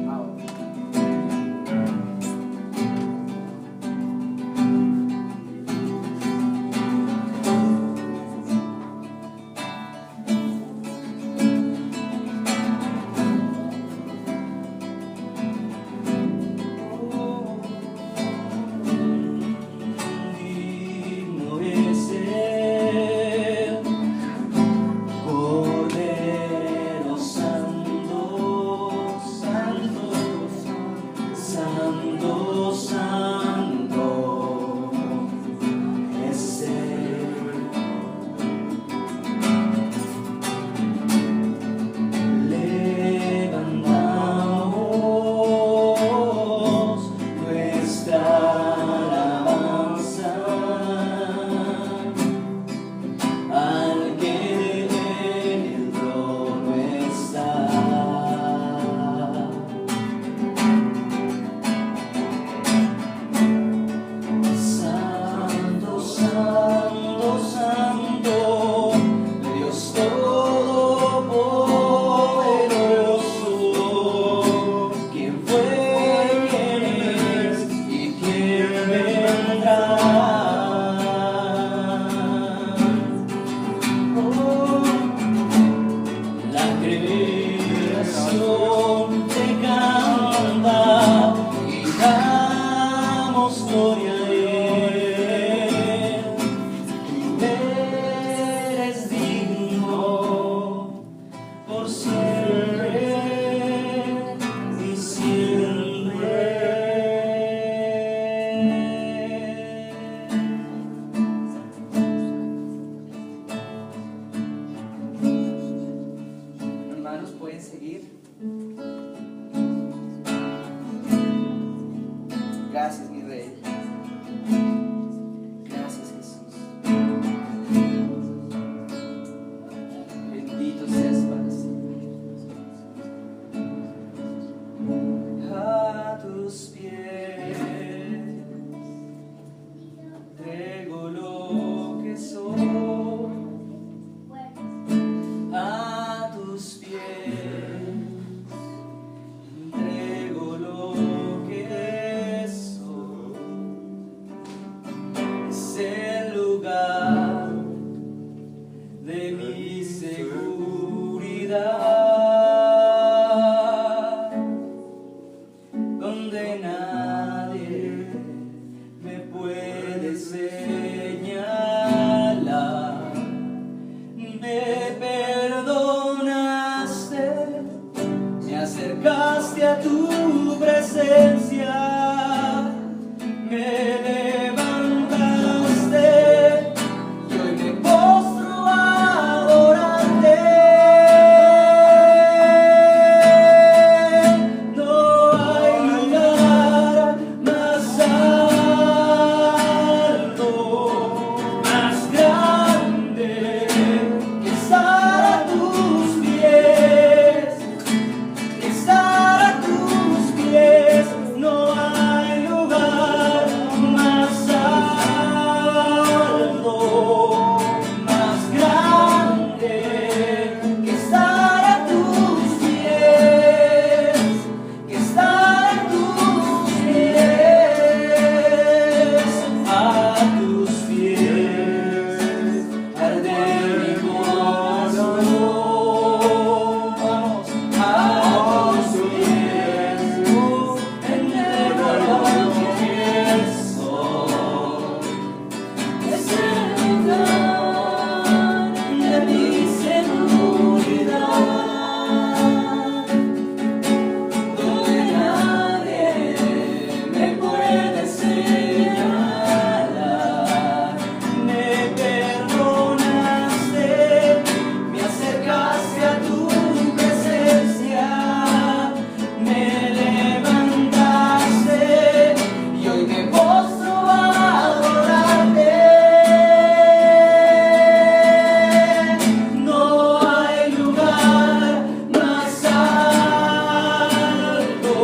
Ahora. acercaste a tu presencia, me levantaste y hoy me postro a adorarte. No hay lugar más alto, más grande que estar a tus pies, estar a tus pies. No hay lugar más alto, más grande que estar a tus pies, que estar a tus pies, a tus pies, arde mi corazón. Vamos, a tus pies, entrego lo que soy. Es el lugar de mi seguridad, donde nadie me puede señalar. Me perdonaste, me acercaste a tu presencia, me levantaste y hoy me postro a adorarte. No hay lugar más alto,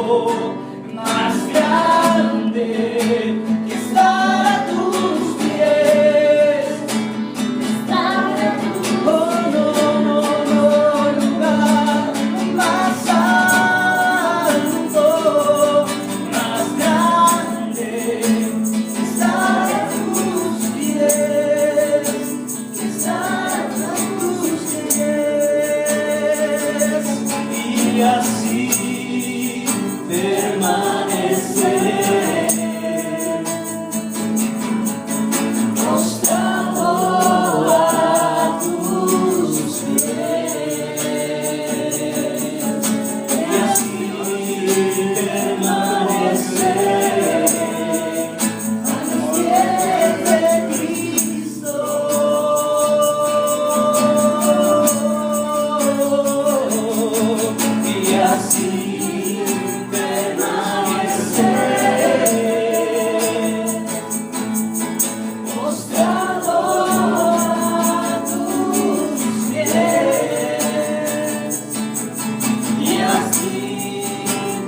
más grande que estar a tus pies, estar a tus pies. Oh, no, no, no, lugar más alto, más grande que estar a tus pies, que estar a tus pies. Y así permaneceré postrado a tus pies. Y así permaneceré a los pies de Cristo. Y así permaneceré postrado a tus pies. Y así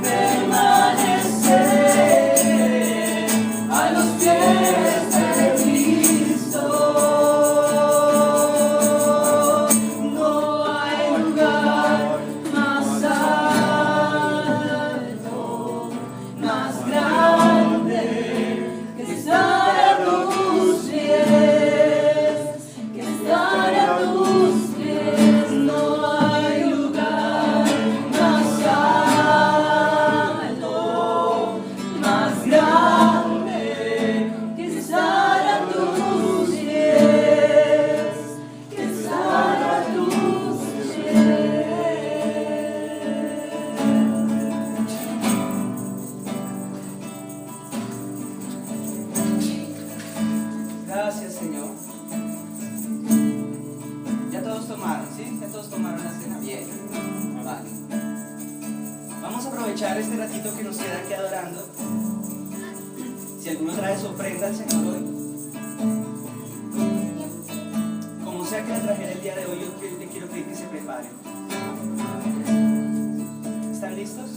permaneceré a los pies de Cristo. No hay lugar más alto, más grande que estar a tus pies, que estar a tus pies. No hay lugar más alto, más grande que estar a tus pies, que estar a tus pies. Gracias, Señor. Ya todos tomaron, ¿sí? Ya todos tomaron la cena. Bien. Vale. Vamos a aprovechar este ratito que nos queda aquí adorando. Si alguno trae su ofrenda al Señor hoy, como sea que la trajera el día de hoy, yo le quiero pedir que se preparen. ¿Están listos?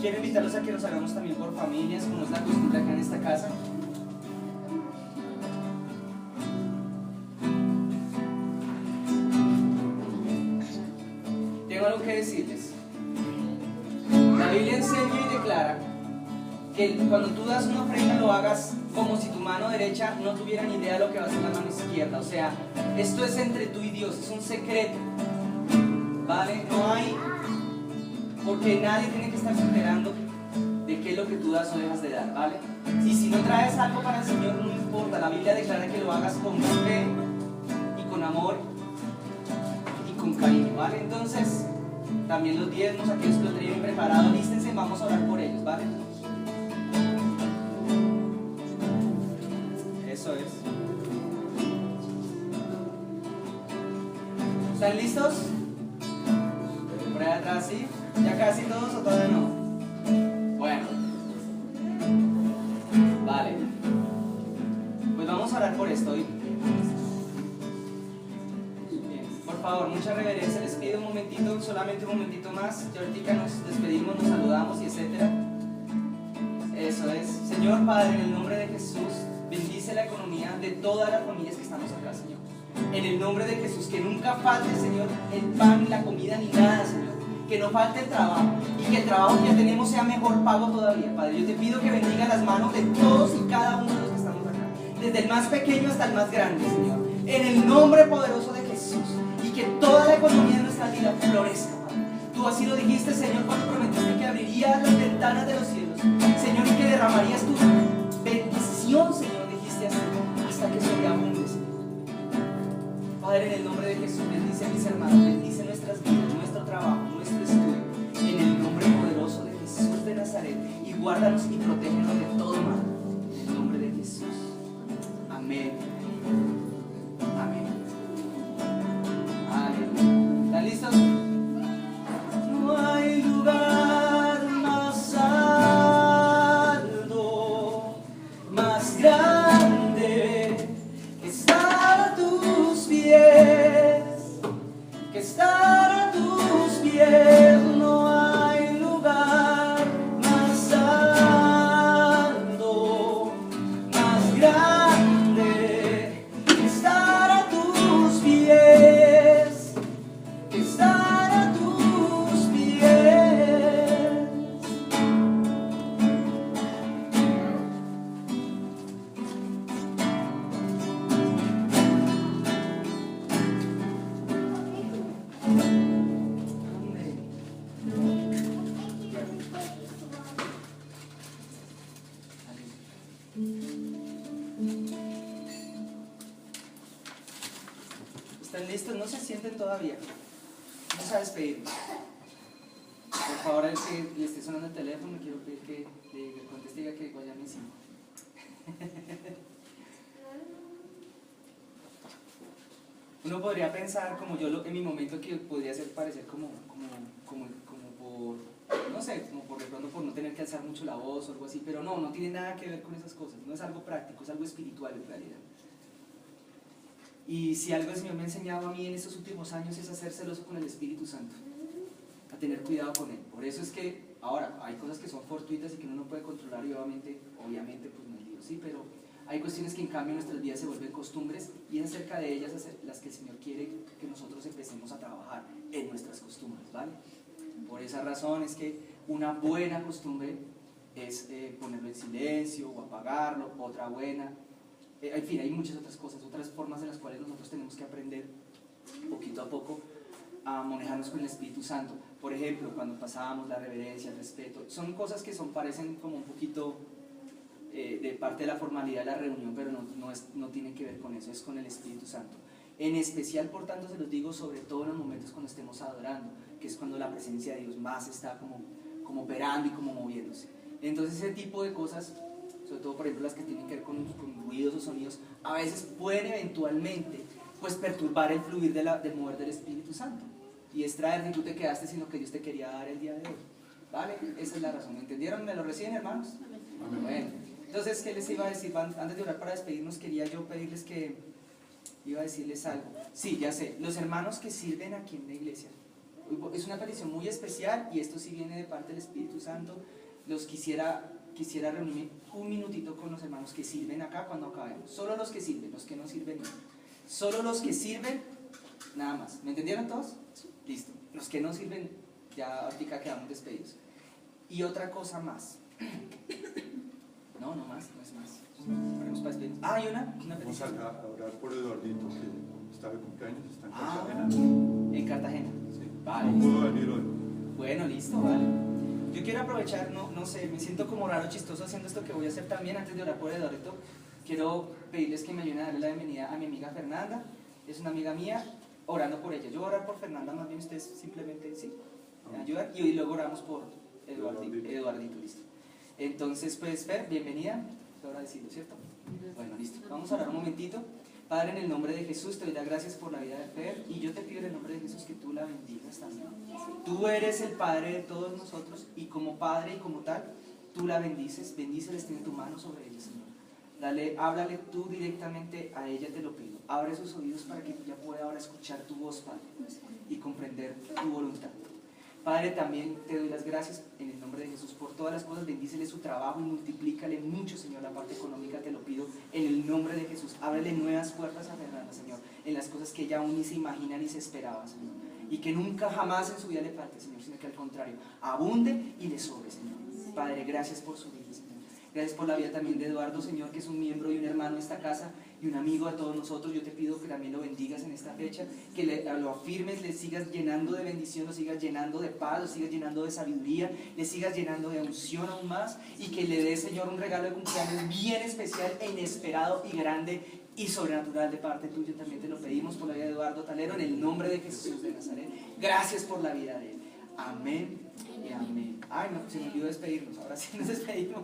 Quiero invitarlos a que nos hagamos también por familias, como es la costumbre acá en esta casa. Tengo algo que decirles. La Biblia enseña y declara que cuando tú das una ofrenda lo hagas como si tu mano derecha no tuviera ni idea de lo que va a hacer la mano izquierda. O sea, esto es entre tú y Dios, es un secreto. ¿Vale? No hay... Porque nadie tiene que estarse enterando de qué es lo que tú das o dejas de dar, ¿vale? Y si no traes algo para el Señor, no importa. La Biblia declara que lo hagas con fe y con amor y con cariño, ¿vale? Entonces, también los diezmos, aquellos que lo tienen preparado, lístense, vamos a orar por ellos, ¿vale? Eso es. ¿Están listos? Por ahí atrás, ¿sí? ¿Ya casi todos o todavía no? Bueno. Vale. Pues vamos a orar por esto hoy. Bien. Por favor, mucha reverencia. Les pido un momentito, solamente un momentito más. Ya ahorita nos despedimos, nos saludamos y etcétera. Eso es. Señor Padre, en el nombre de Jesús, bendice la economía de todas las familias que estamos acá, Señor. En el nombre de Jesús, que nunca falte, Señor, el pan, ni la comida, ni nada, Señor. Que no falte el trabajo y que el trabajo que ya tenemos sea mejor pago todavía, Padre. Yo te pido que bendiga las manos de todos y cada uno de los que estamos acá, desde el más pequeño hasta el más grande, Señor. En el nombre poderoso de Jesús, y que toda la economía de nuestra vida florezca, Padre. Tú así lo dijiste, Señor, cuando prometiste que abrirías las ventanas de los cielos, Señor, y que derramarías tu bendición, Señor, dijiste así, hasta que sobreabunde, Señor. Padre, en el nombre de Jesús, bendice a mis hermanos, bendice nuestras vidas, nuestro trabajo, nuestro estudio, en el nombre poderoso de Jesús de Nazaret, y guárdanos y protégenos de todo mal, en el nombre de Jesús. Amén. Amén. Aleluya. ¿Están listos? No hay lugar más alto, más grande que estar a tus pies, que estar a tus pies. No hay lugar más alto, más grande que estar a tus pies, que estar a tus pies. ¿Están listos? No se sienten todavía. Vamos a despedirnos. Por favor, al que le esté sonando el teléfono, quiero pedir que le conteste y diga que Guayame encima. Uno podría pensar, como yo en mi momento, que podría parecer como por, no sé, como por de pronto por no tener que alzar mucho la voz o algo así, pero no tiene nada que ver con esas cosas, no es algo práctico, es algo espiritual en realidad. Y si algo el Señor me ha enseñado a mí en estos últimos años es a ser celoso con el Espíritu Santo, a tener cuidado con Él. Por eso es que ahora hay cosas que son fortuitas y que uno no puede controlar y obviamente pues no es Dios, sí, pero hay cuestiones que en cambio en nuestras vidas se vuelven costumbres y es acerca de ellas las que el Señor quiere que nosotros empecemos a trabajar en nuestras costumbres, ¿vale? Por esa razón es que una buena costumbre es ponerlo en silencio o apagarlo, otra buena, en fin, hay muchas otras cosas, otras formas en las cuales nosotros tenemos que aprender poquito a poco a manejarnos con el Espíritu Santo. Por ejemplo, cuando pasábamos la reverencia, el respeto, son cosas que parecen como un poquito de parte de la formalidad de la reunión, pero no tienen que ver con eso, es con el Espíritu Santo. En especial, por tanto, se los digo, sobre todo en los momentos cuando estemos adorando, que es cuando la presencia de Dios más está como operando y como moviéndose. Entonces ese tipo de cosas, sobre todo por ejemplo las que tienen que ver con ruidos o sonidos, a veces pueden eventualmente pues perturbar el fluir del mover del Espíritu Santo y extraer que tú te quedaste sin lo que Dios te quería dar el día de hoy, ¿vale? Esa es la razón. ¿Me entendieron? ¿Me lo reciben, hermanos? Amén. Bueno, entonces, ¿qué les iba a decir? Antes de orar para despedirnos, quería yo pedirles que iba a decirles algo. Sí, ya sé, los hermanos que sirven aquí en la iglesia, es una petición muy especial y esto sí viene de parte del Espíritu Santo. Los quisiera reunirme un minutito con los hermanos que sirven acá cuando acabemos. Solo los que sirven, los que no sirven no. Solo los que sirven, nada más. ¿Me entendieron todos? Listo. Los que no sirven, ya ahorita quedamos despedidos. Y otra cosa más. No más, no es más. Ponemos para despedirnos. Hay una Vamos petición. a orar por Eduardito, que está de cumpleaños, está en Cartagena. En Cartagena. Sí. Vale. No pudo venir hoy. Bueno, listo, vale. Yo quiero aprovechar, no sé, me siento como raro, chistoso haciendo esto que voy a hacer también antes de orar por Eduardito. Quiero pedirles que me ayuden a darle la bienvenida a mi amiga Fernanda. Es una amiga mía orando por ella. Yo voy a orar por Fernanda, más bien ustedes simplemente sí, me ayudan, y luego oramos por Eduardito, listo. Entonces, pues, Fer, bienvenida, ahora decirlo, ¿cierto? Bueno, listo, vamos a orar un momentito. Padre, en el nombre de Jesús te doy las gracias por la vida de Fer, y yo te pido en el nombre de Jesús que tú la bendigas también. Tú eres el Padre de todos nosotros, y como Padre y como tal, tú la bendices, bendíceles, tiene tu mano sobre ella, Señor. Dale, háblale tú directamente a ella, te lo pido. Abre sus oídos para que ella pueda ahora escuchar tu voz, Padre, y comprender tu voluntad. Padre, también te doy las gracias en el nombre de Jesús por todas las cosas. Bendícele su trabajo y multiplícale mucho, Señor, la parte económica, te lo pido en el nombre de Jesús. Ábrele nuevas puertas a Fernanda, Señor, en las cosas que ella aún ni se imagina ni se esperaba, Señor. Y que nunca jamás en su vida le falte, Señor, sino que al contrario, abunde y le sobre, Señor. Padre, gracias por su vida, Señor. Gracias por la vida también de Eduardo, Señor, que es un miembro y un hermano de esta casa y un amigo de todos nosotros. Yo te pido que también lo bendigas en esta fecha, que lo afirmes, le sigas llenando de bendición, lo sigas llenando de paz, lo sigas llenando de sabiduría, le sigas llenando de unción aún más, y que le des, Señor, un regalo de cumpleaños bien especial e inesperado y grande y sobrenatural de parte tuya. También te lo pedimos por la vida de Eduardo Talero, en el nombre de Jesús de Nazaret. Gracias por la vida de él. Amén y amén. Ay, no, se me olvidó despedirnos. Ahora sí nos despedimos.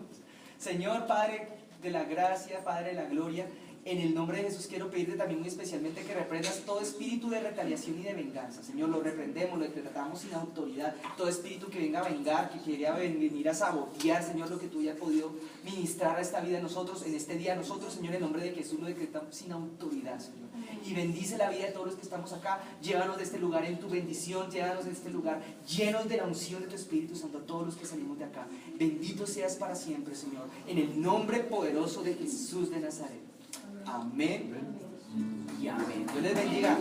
Señor, Padre de la gracia, Padre de la gloria, en el nombre de Jesús quiero pedirte también muy especialmente que reprendas todo espíritu de retaliación y de venganza. Señor, lo reprendemos, lo tratamos sin autoridad. Todo espíritu que venga a vengar, que quiera venir a sabotear, Señor, lo que tú ya has podido ministrar a esta vida de nosotros, en este día nosotros, Señor, en el nombre de Jesús lo decretamos sin autoridad, Señor. Y bendice la vida de todos los que estamos acá. Llévanos de este lugar en tu bendición, llévanos de este lugar llenos de la unción de tu Espíritu Santo a todos los que salimos de acá. Bendito seas para siempre, Señor, en el nombre poderoso de Jesús de Nazaret. Amén y amén. Dios les bendiga.